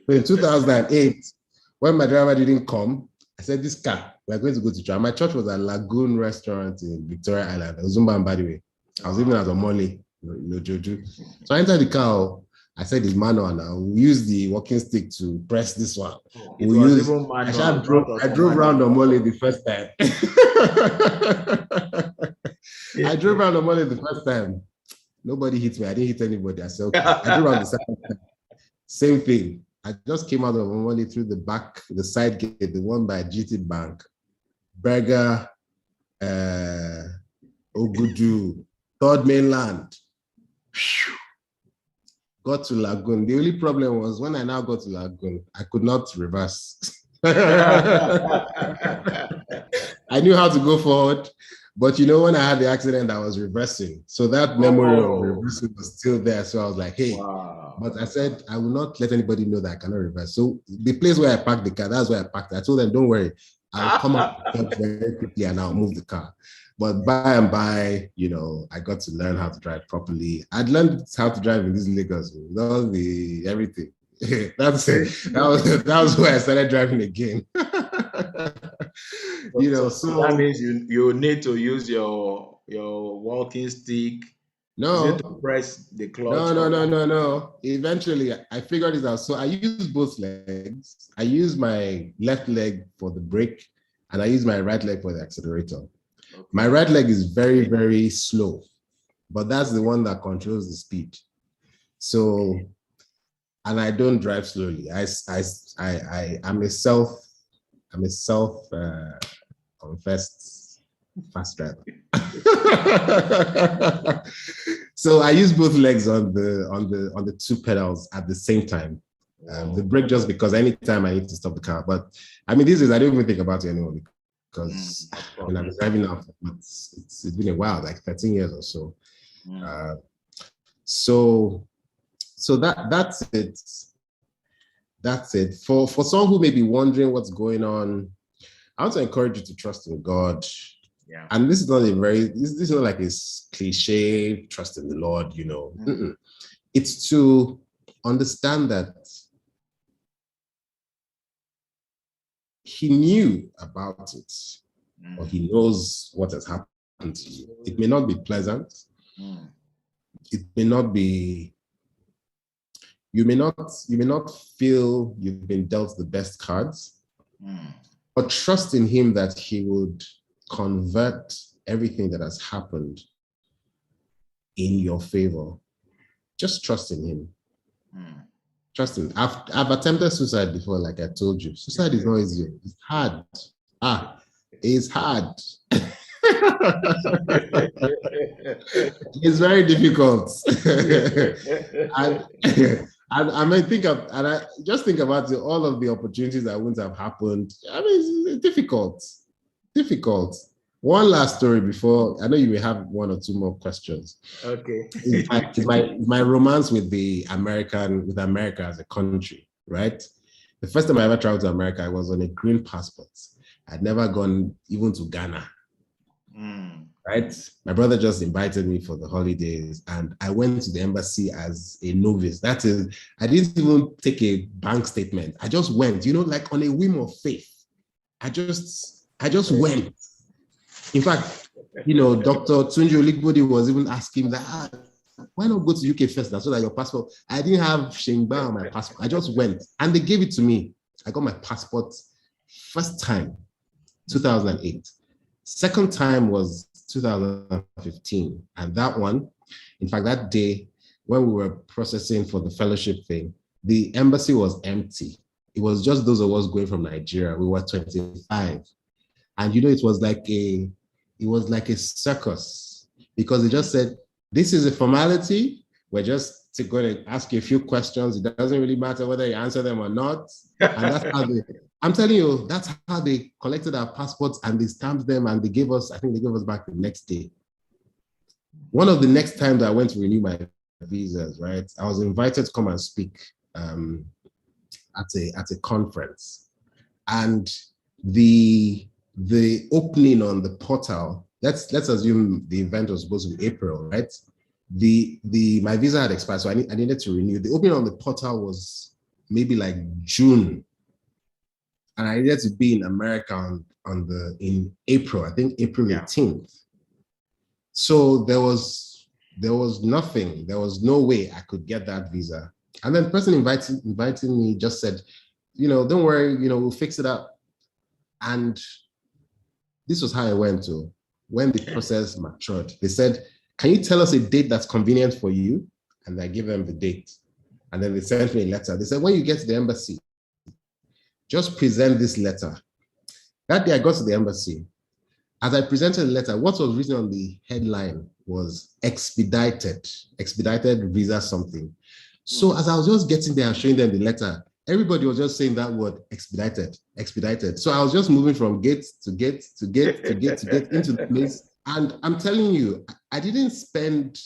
in 2008, when my driver didn't come, I said, this car, we're going to go to church. My church was a Lagoon restaurant in Victoria Island. Zumba, by the way. I was living as a Molly, no Jojo. So I entered the car. I said, it's manual now. We use the walking stick to press this one. I drove around on Molly the first time. I drove around on Molly the first time. Nobody hit me. I didn't hit anybody. I said, okay. I drove around the second time. Same thing. I just came out of Molly through the side gate, the one by GT Bank, Berger, Ogudu, Third Mainland. Got to Lagoon. The only problem was when I now got to Lagoon, I could not reverse. I knew how to go forward, but when I had the accident, I was reversing. So that memory of reversing was still there. So I was like, hey, but I said, I will not let anybody know that I cannot reverse. So the place where I parked the car, that's where I parked it. I told them, don't worry, I'll come up very quickly and I'll move the car. But by and by, I got to learn how to drive properly. I'd learned how to drive in this Lagos. That was everything. That's it. That was where I started driving again. So that means you need to use your walking stick. No. You need to press the clutch. No. Eventually, I figured it out. So I use both legs. I use my left leg for the brake, and I use my right leg for the accelerator. Okay. My right leg is very, very slow, but that's the one that controls the speed. So, and I don't drive slowly. I'm a self confessed fast driver. So I use both legs on the two pedals at the same time. The brake just because anytime I need to stop the car. But I mean, these days I don't even think about it anymore because I mean, I've been driving now. It's been a while, like 13 years or so. So that's it. That's it. For someone who may be wondering what's going on, I want to encourage you to trust in God. Yeah. And this is not this is not like a cliche, trust in the Lord, you know. It's to understand that he knew about it, or he knows what has happened to you. It may not be pleasant. It may not be, you may not feel you've been dealt the best cards, but trust in him that he would convert everything that has happened in your favor. Just trust in him. Trust him. I've attempted suicide before, like I told you. Suicide is not easy. It's hard. It's hard. It's very difficult. and I mean, I just think about all of the opportunities that wouldn't have happened. I mean, it's difficult. Difficult. One last story before, I know you may have one or two more questions. Okay. my romance with America as a country, right? The first time I ever traveled to America, I was on a green passport. I'd never gone even to Ghana. Right? My brother just invited me for the holidays and I went to the embassy as a novice. That is, I didn't even take a bank statement. I just went, like on a whim of faith. I just went. In fact, Dr. Tunji Oligbodi was even asking that, why not go to UK first so that your passport, I didn't have Shengba on my passport. I just went and they gave it to me. I got my passport first time, 2008. Second time was 2015. And that one, in fact, that day when we were processing for the fellowship thing, the embassy was empty. It was just those of us going from Nigeria. We were 25. And it was like a circus because they just said, this is a formality. We're just going to ask you a few questions. It doesn't really matter whether you answer them or not. And that's how I'm telling you, that's how they collected our passports and they stamped them and they gave us back the next day. One of the next times I went to renew my visas, right? I was invited to come and speak at a conference. And the opening on the portal, let's assume the event was supposed to be April, right? My visa had expired, so I needed to renew. The opening on the portal was maybe like June. And I needed to be in America in April, I think April 18th. So there was nothing, there was no way I could get that visa. And then the person inviting me just said, don't worry, we'll fix it up. And this was how I went to when the process matured. They said, can you tell us a date that's convenient for you? And I gave them the date. And then they sent me a letter. They said, when you get to the embassy, just present this letter. That day I got to the embassy. As I presented the letter, what was written on the headline was expedited visa something. So as I was just getting there and showing them the letter, everybody was just saying that word, expedited. So I was just moving from gate to gate to gate to gate to gate into the place. And I'm telling you, I didn't spend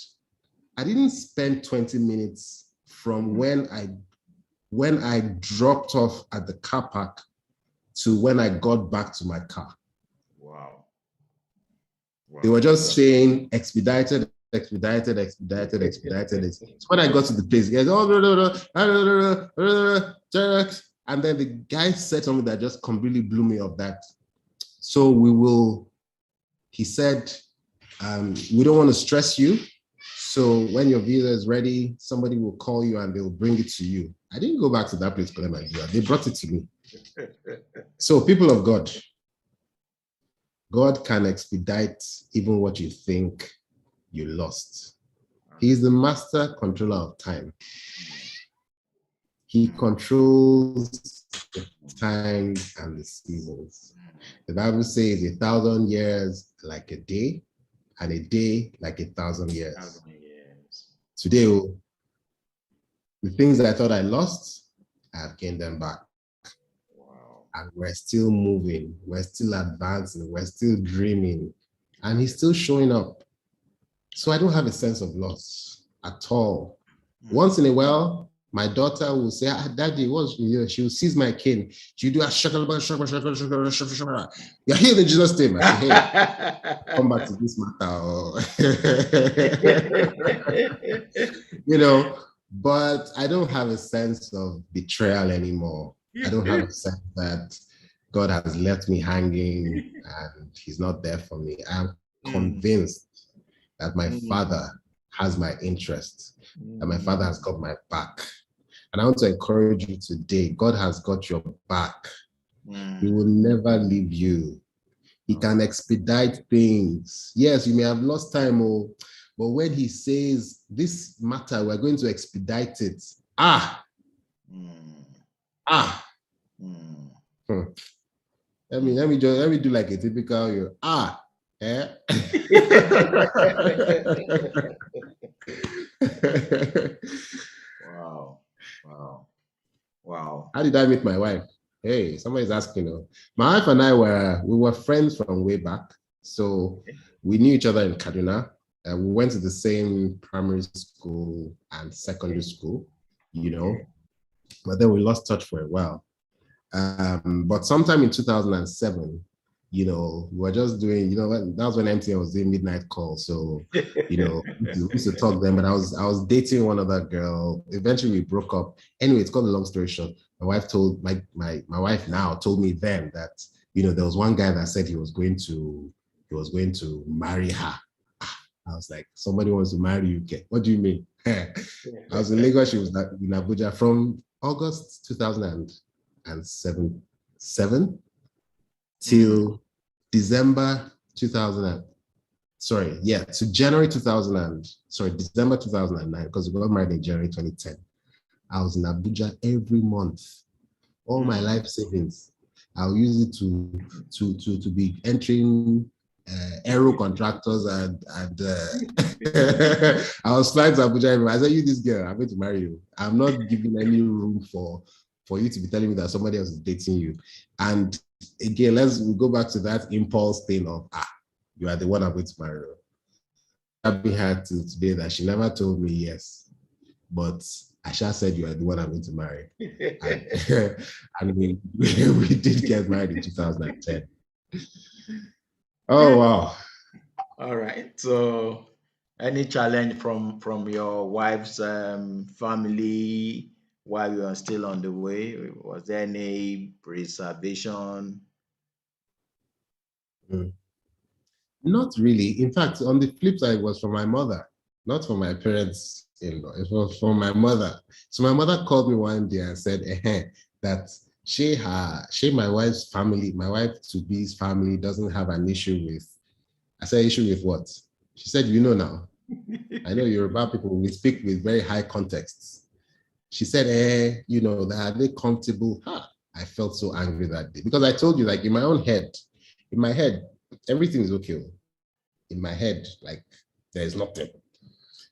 20 minutes from when I dropped off at the car park to when I got back to my car. Wow. They were just saying expedited. So when I got to the place, guys, and then the guy said something that just completely blew me off. That he said, we don't want to stress you. So when your visa is ready, somebody will call you and they will bring it to you. I didn't go back to that place to collect my visa. They brought it to me. So people of God, God can expedite even what you think you lost. He is the master controller of time. He controls the time and the seasons. The Bible says 1,000 years like a day, and a day like 1,000 years. Today, oh, the things that I thought I lost, I've gained them back. Wow. And we're still moving, we're still advancing, we're still dreaming, and he's still showing up. So I don't have a sense of loss at all. Once in a while, my daughter will say, Daddy, what's she will seize my cane. She'll do a shakal, you're healed in Jesus' name. I say, hey, come back to this matter. But I don't have a sense of betrayal anymore. I don't have a sense that God has left me hanging and he's not there for me. I'm convinced that my father has my interest, that my father has got my back. And I want to encourage you today, God has got your back. He will never leave you. He can expedite things. Yes, you may have lost time, but when he says this matter, we're going to expedite it. Let me do like a typical Wow. How did I meet my wife? Hey, somebody's asking. My wife and I were friends from way back. So we knew each other in Kaduna. We went to the same primary school and secondary school, but then we lost touch for a while. But sometime in 2007, we were just doing, that was when MTN was doing midnight calls. So, we used to talk then, but I was dating one other girl. Eventually we broke up. Anyway, it's called a long story short. My wife told my wife now told me then that, there was one guy that said he was going to marry her. I was like, somebody wants to marry you. What do you mean? I was in Lagos, she was in Abuja from August 2007 till December 2000. To January 2000. December 2009, because we got married in January 2010. I was in Abuja every month. All my life savings, I'll use it to be entering aero contractors and I was flying to Abuja. I said, you this girl, I'm going to marry you. I'm not giving any room for you to be telling me that somebody else is dating you. And again, we go back to that impulse thing of, you are the one I'm going to marry. I've been had to today that she never told me yes, but Asha said you are the one I'm going to marry. And we did get married in 2010. Oh, wow. All right. So any challenge from your wife's family while you are still on the way? Was there any reservation? Not really. In fact, on the flip side, it was from my mother, not from my parents-in-law. It was from my mother. So my mother called me one day and said, that my wife's family, my wife to be's family doesn't have an issue with. I said, issue with what? She said, now. I know Yoruba people, we speak with very high contexts. She said, are they comfortable? I felt so angry that day because I told you, like in my head, everything is okay. In my head, like there is nothing.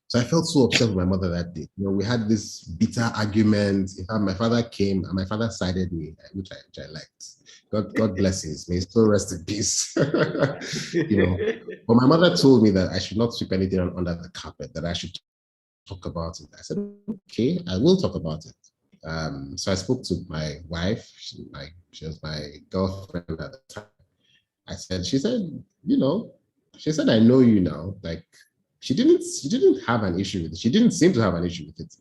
So I felt so upset with my mother that day. We had this bitter argument. In fact, my father came and my father sided me, which I liked. God bless him. May he still rest in peace. But my mother told me that I should not sweep anything under the carpet, that I should talk about it. I said, okay, I will talk about it. So I spoke to my wife. She was my girlfriend at the time. She said, I know you now. Like, she didn't have an issue with it. She didn't seem to have an issue with it.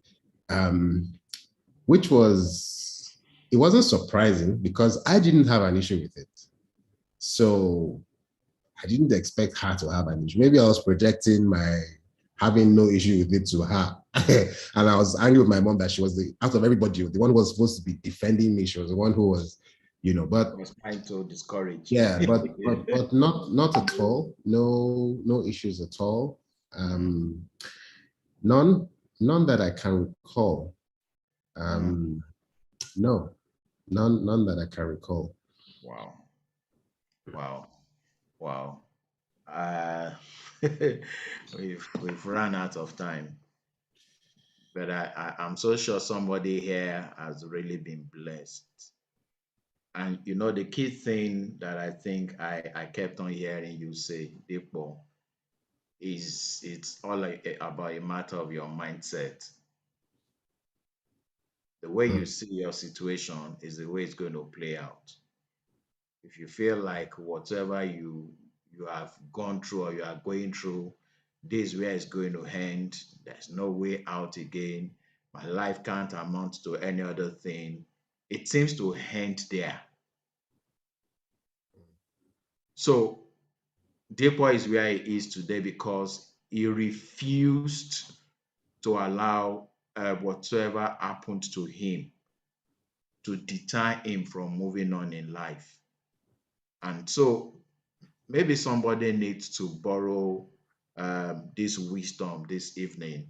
It wasn't surprising because I didn't have an issue with it. So I didn't expect her to have an issue. Maybe I was projecting my having no issue with it to her. And I was angry with my mom that she was out of everybody, the one who was supposed to be defending me. She was the one who was, but was trying to discourage. Yeah, but not at all. No issues at all. None that I can recall. No, none that I can recall. Wow. We've run out of time. but I'm so sure somebody here has really been blessed. And you know, the key thing that I think I kept on hearing you say, Dipo, is it's all like about a matter of your mindset. The way you Mm. see your situation is the way it's going to play out. If you feel like whatever you have gone through or you are going through, this is where it's going to end, there's no way out again, my life can't amount to any other thing, it seems to end there. So Dipo is where he is today because he refused to allow whatsoever happened to him to deter him from moving on in life. And so maybe somebody needs to borrow this wisdom this evening.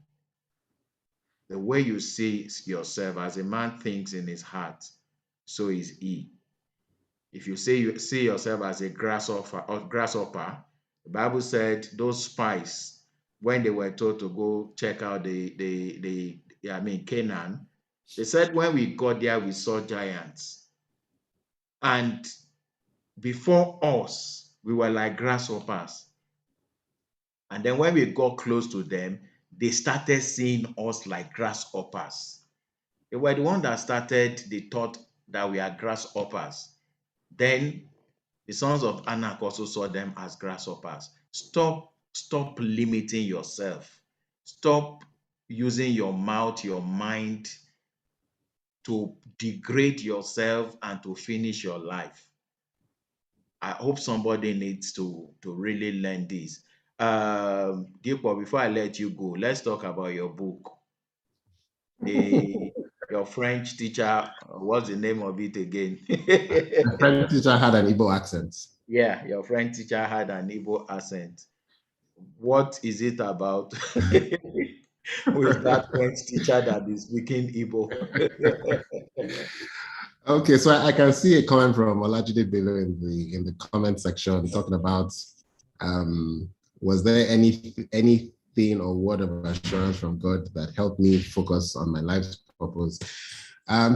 The way you see yourself, as a man thinks in his heart, so is he. If you say you see yourself as a grasshopper, the Bible said those spies, when they were told to go check out Canaan, they said when we got there we saw giants, and before us we were like grasshoppers. And then when we got close to them, they started seeing us like grasshoppers. They were the one that started the thought that we are grasshoppers. Then the sons of Anak also saw them as grasshoppers. Stop limiting yourself. Stop using your mouth, your mind to degrade yourself and to finish your life. I hope somebody needs to really learn this. Dipo, before I let you go, let's talk about your book. The Your French teacher, what's the name of it again? My French teacher had an Igbo accent. Yeah, your French teacher had an Igbo accent. What is it about? Who is that French teacher that is speaking Igbo? Okay, so I can see a comment from Oladipo in the comment section talking about um, was there anything or word of assurance from God that helped me focus on my life's purpose?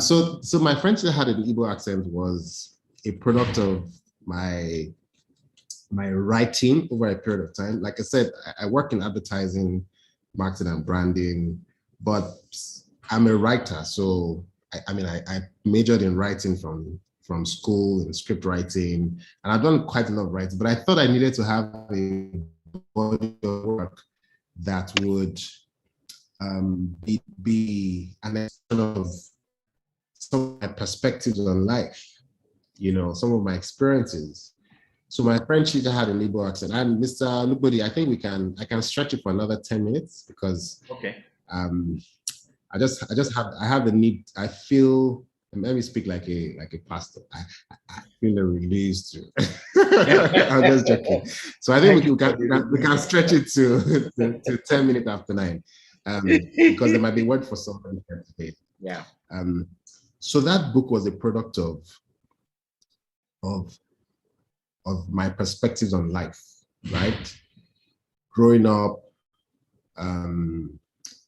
So my French that had an Igbo accent was a product of my writing over a period of time. Like I said, I work in advertising, marketing, and branding, but I'm a writer. So I majored in writing from school in script writing, and I've done quite a lot of writing. But I thought I needed to have a body of work that would be an extension of some of my perspectives on life, some of my experiences. So my French teacher had an Igbo accent. And Mr. Lubodi, I think I can stretch it for another 10 minutes because Okay. I have the need. I feel, let me speak like a pastor. I feel a release to. I'm just joking. So I think we can stretch it to 10 minutes after 9, because there might be word for someone here today. Yeah. So that book was a product of my perspectives on life, right? Growing up,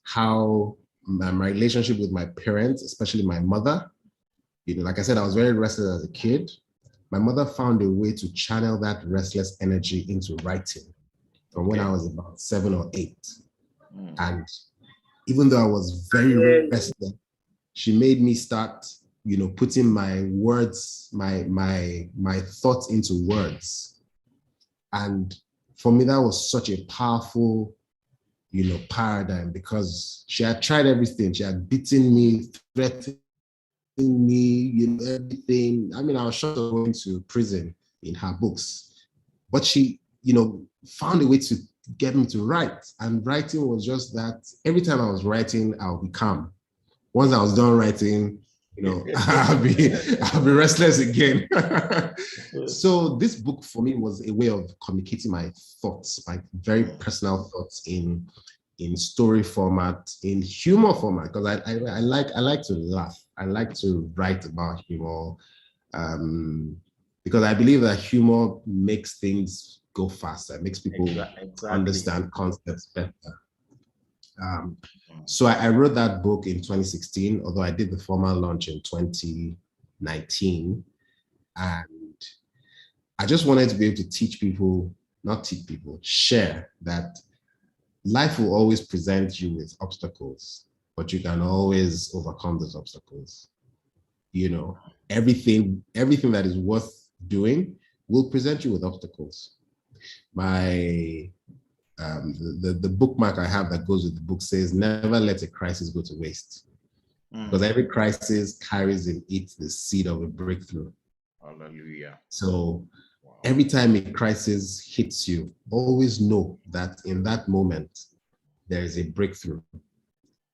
how my relationship with my parents, especially my mother, like I said, I was very restless as a kid. My mother found a way to channel that restless energy into writing from when I was about 7 or 8. And even though I was very restless, she made me start, putting my words, my thoughts into words. And for me, that was such a powerful, paradigm, because she had tried everything. She had beaten me, threatened me, everything. I mean, I was short of going to prison in her books, but she, found a way to get me to write. And writing was just that. Every time I was writing, I'll be calm. Once I was done writing, I'll be restless again. So this book for me was a way of communicating my thoughts, my very personal thoughts in story format, in humor format, because I like to laugh. I like to write about humor, because I believe that humor makes things go faster, makes people understand concepts better. So I wrote that book in 2016, although I did the formal launch in 2019. And I just wanted to be able to teach people, not teach people, share that life will always present you with obstacles, but you can always overcome those obstacles. You know, everything that is worth doing will present you with obstacles. My the bookmark I have that goes with the book says, never let a crisis go to waste. Because every crisis carries in it the seed of a breakthrough. Hallelujah. So every time a crisis hits you, always know that in that moment, there is a breakthrough.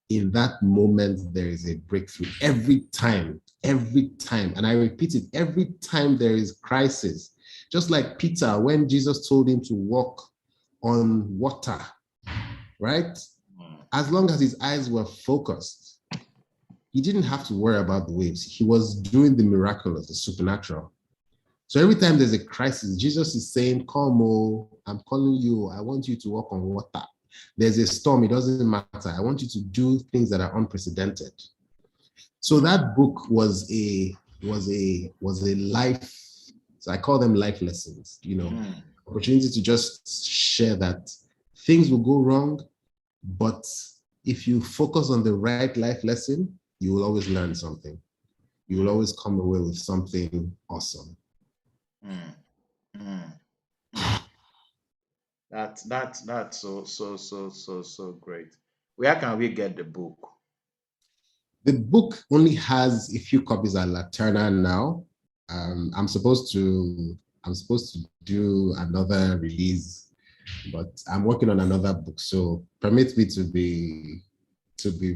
In that moment, there is a breakthrough. Every time. And I repeat it, every time there is crisis. Just like Peter, when Jesus told him to walk on water, right? As long as his eyes were focused, he didn't have to worry about the waves. He was doing the miraculous, the supernatural. So every time there's a crisis, Jesus is saying, come, oh, I'm calling you. I want you to walk on water. There's a storm, it doesn't matter. I want you to do things that are unprecedented. So that book was a life, so I call them life lessons, you know, opportunity to just share that things will go wrong, but if you focus on the right life lesson, you will always learn something. You will always come away with something awesome. That's so great. Where can we get the book? The book only has a few copies at Laterna now. I'm supposed to do another release, but I'm working on another book. So permit me to be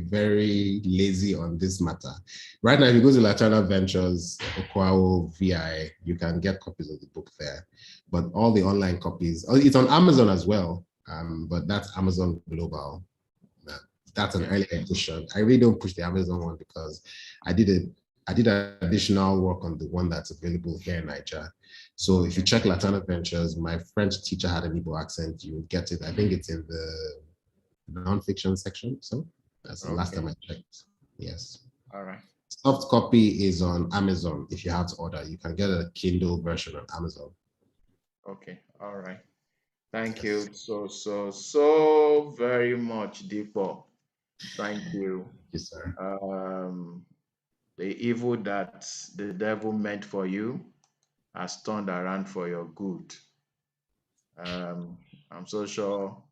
very lazy on this matter. Right now, if you go to Laterna Ventures, Okwao, VI, you can get copies of the book there. But all the online copies, it's on Amazon as well, but that's Amazon Global. That's an early edition. I really don't push the Amazon one because I did additional work on the one that's available here in Nigeria. So if you check Laterna Ventures, my French teacher had an Igbo accent. You will get it. I think it's in the nonfiction section. So that's the last time I checked. Yes. All right. Soft copy is on Amazon. If you have to order, you can get a Kindle version on Amazon. Okay. All right. Thank you so very much, Dipo. Thank you. Yes, sir. The evil that the devil meant for you has turned around for your good. I'm so sure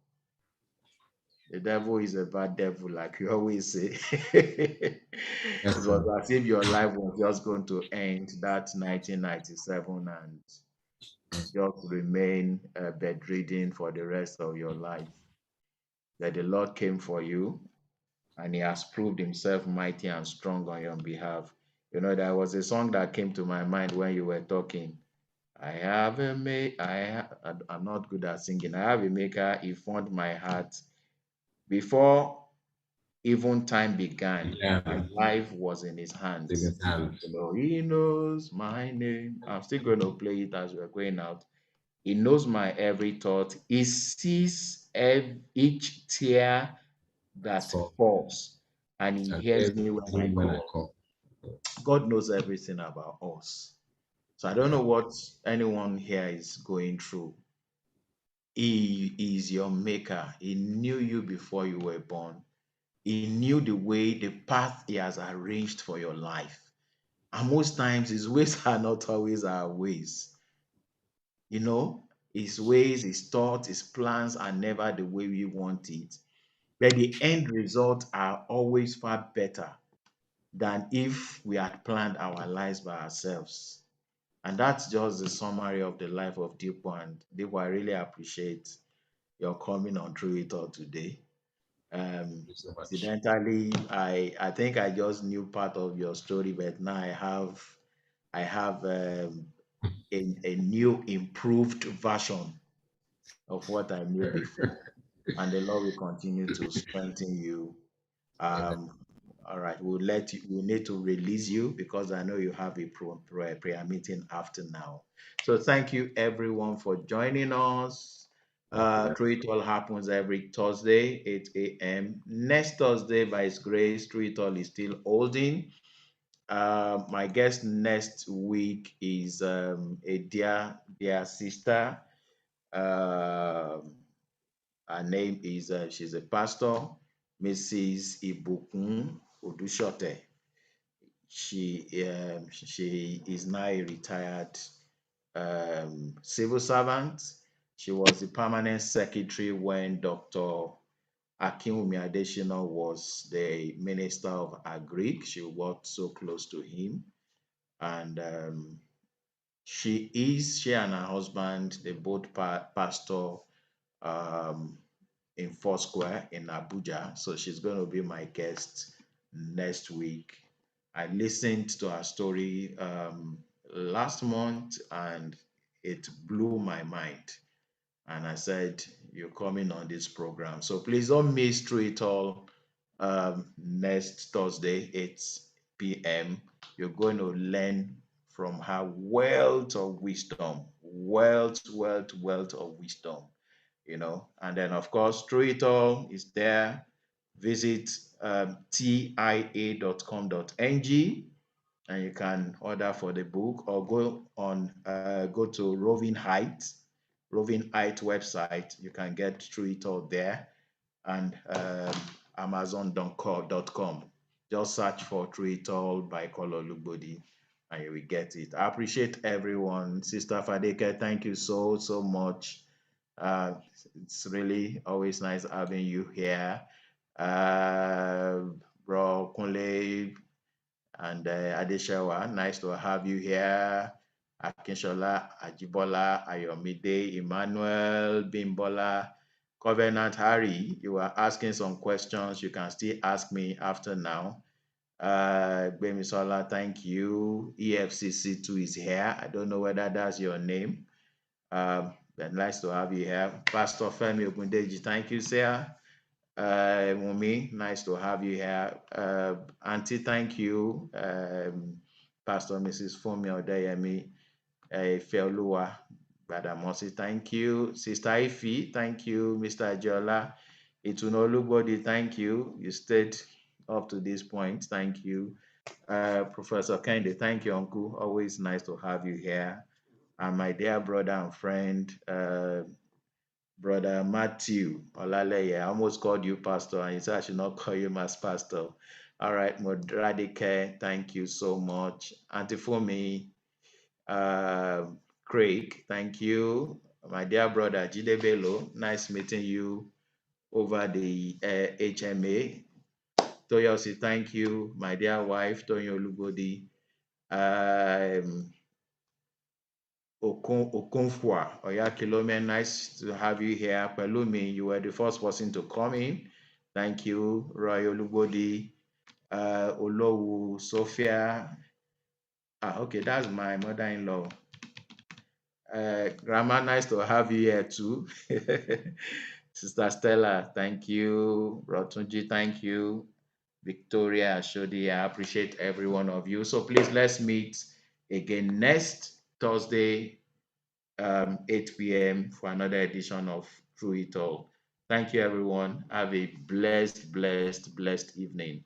the devil is a bad devil, like you always say. Yes, It was as if your life was just going to end that 1997 and just remain bedridden for the rest of your life. That the Lord came for you and he has proved himself mighty and strong on your behalf. You know, there was a song that came to my mind when you were talking. I'm not good at singing. I have a maker, he formed my heart. Before even time began, my life was in his hands. You know, he knows my name. I'm still going to play it as we're going out. He knows my every thought. He sees each tear that falls, and he hears me when I call. God knows everything about us. So I don't know what anyone here is going through. He is your maker. He knew you before you were born. He knew the path he has arranged for your life. And most times his ways are not always our ways. You know, his ways, his thoughts, his plans are never the way we want it. But the end results are always far better than if we had planned our lives by ourselves. And that's just the summary of the life of Dipo. And Dipo, I really appreciate your coming on through it all today. Incidentally, I think I just knew part of your story, but now I have a new improved version of what I knew before, and the Lord will continue to strengthen you. All right, we need to release you because I know you have a prayer meeting after now. So thank you everyone for joining us. Through It All happens every Thursday, 8 a.m. Next Thursday, by His grace, Through It All is still holding. My guest next week is a dear sister. Her name is, she's a pastor, Mrs. Ibukun Odushote. She is now a retired civil servant. She was the permanent secretary when Dr. Akinwumi Adesina was the Minister of Agric. She worked so close to him. And she and her husband, they both pastor um, in Foursquare in Abuja. So she's going to be my guest next week. I listened to her story last month and it blew my mind. And I said, you're coming on this program. So please don't miss Through It All next Thursday, 8 p.m. You're going to learn from her wealth of wisdom, wealth of wisdom, And then, of course, Through It All is there. Visit tia.com.ng and you can order for the book, or go to Roving Heights website. You can get Through It All there, and amazon.com. Just search for Through It All by Kolo Lugbodi and you will get it. I appreciate everyone. Sister Fadeke, thank you so much. It's really always nice having you here. Bro Kunle and Adeshawa, nice to have you here. Akinshola, Ajibola, Ayomide, Emmanuel, Bimbola, Covenant Harry, you were asking some questions. You can still ask me after now. Gbemisola, thank you. EFCC2 is here. I don't know whether that's your name. But nice to have you here. Pastor Femi Ogundeji, thank you, sir. Mumi, nice to have you here. Auntie, thank you. Pastor Mrs. Fumi Odeyemi, Feolua, Badamosi, thank you. Sister Ife, thank you. Mr. Jola, Itunolubodi, thank you. You stayed up to this point. Thank you. Professor Kende, thank you, Uncle. Always nice to have you here. And my dear brother and friend, Brother Matthew Olaleye, I almost called you pastor, and you said I should not call you as pastor. All right, Modradike, thank you so much. Auntie Fumi, Craig, thank you. My dear brother Jide Bello, nice meeting you over the HMA. Toyosi, thank you. My dear wife, Tonyo Lugodi. Okonfwa Oyakilome, nice to have you here. Pelumi, you were the first person to come in. Thank you. Roy Olubodi, Olowu, Sophia. Okay, that's my mother-in-law. Grandma, nice to have you here too. Sister Stella, thank you. Rotunji, thank you. Victoria, Shodi, I appreciate every one of you. So please, let's meet again next Thursday, 8 p.m. for another edition of Through It All. Thank you, everyone. Have a blessed evening.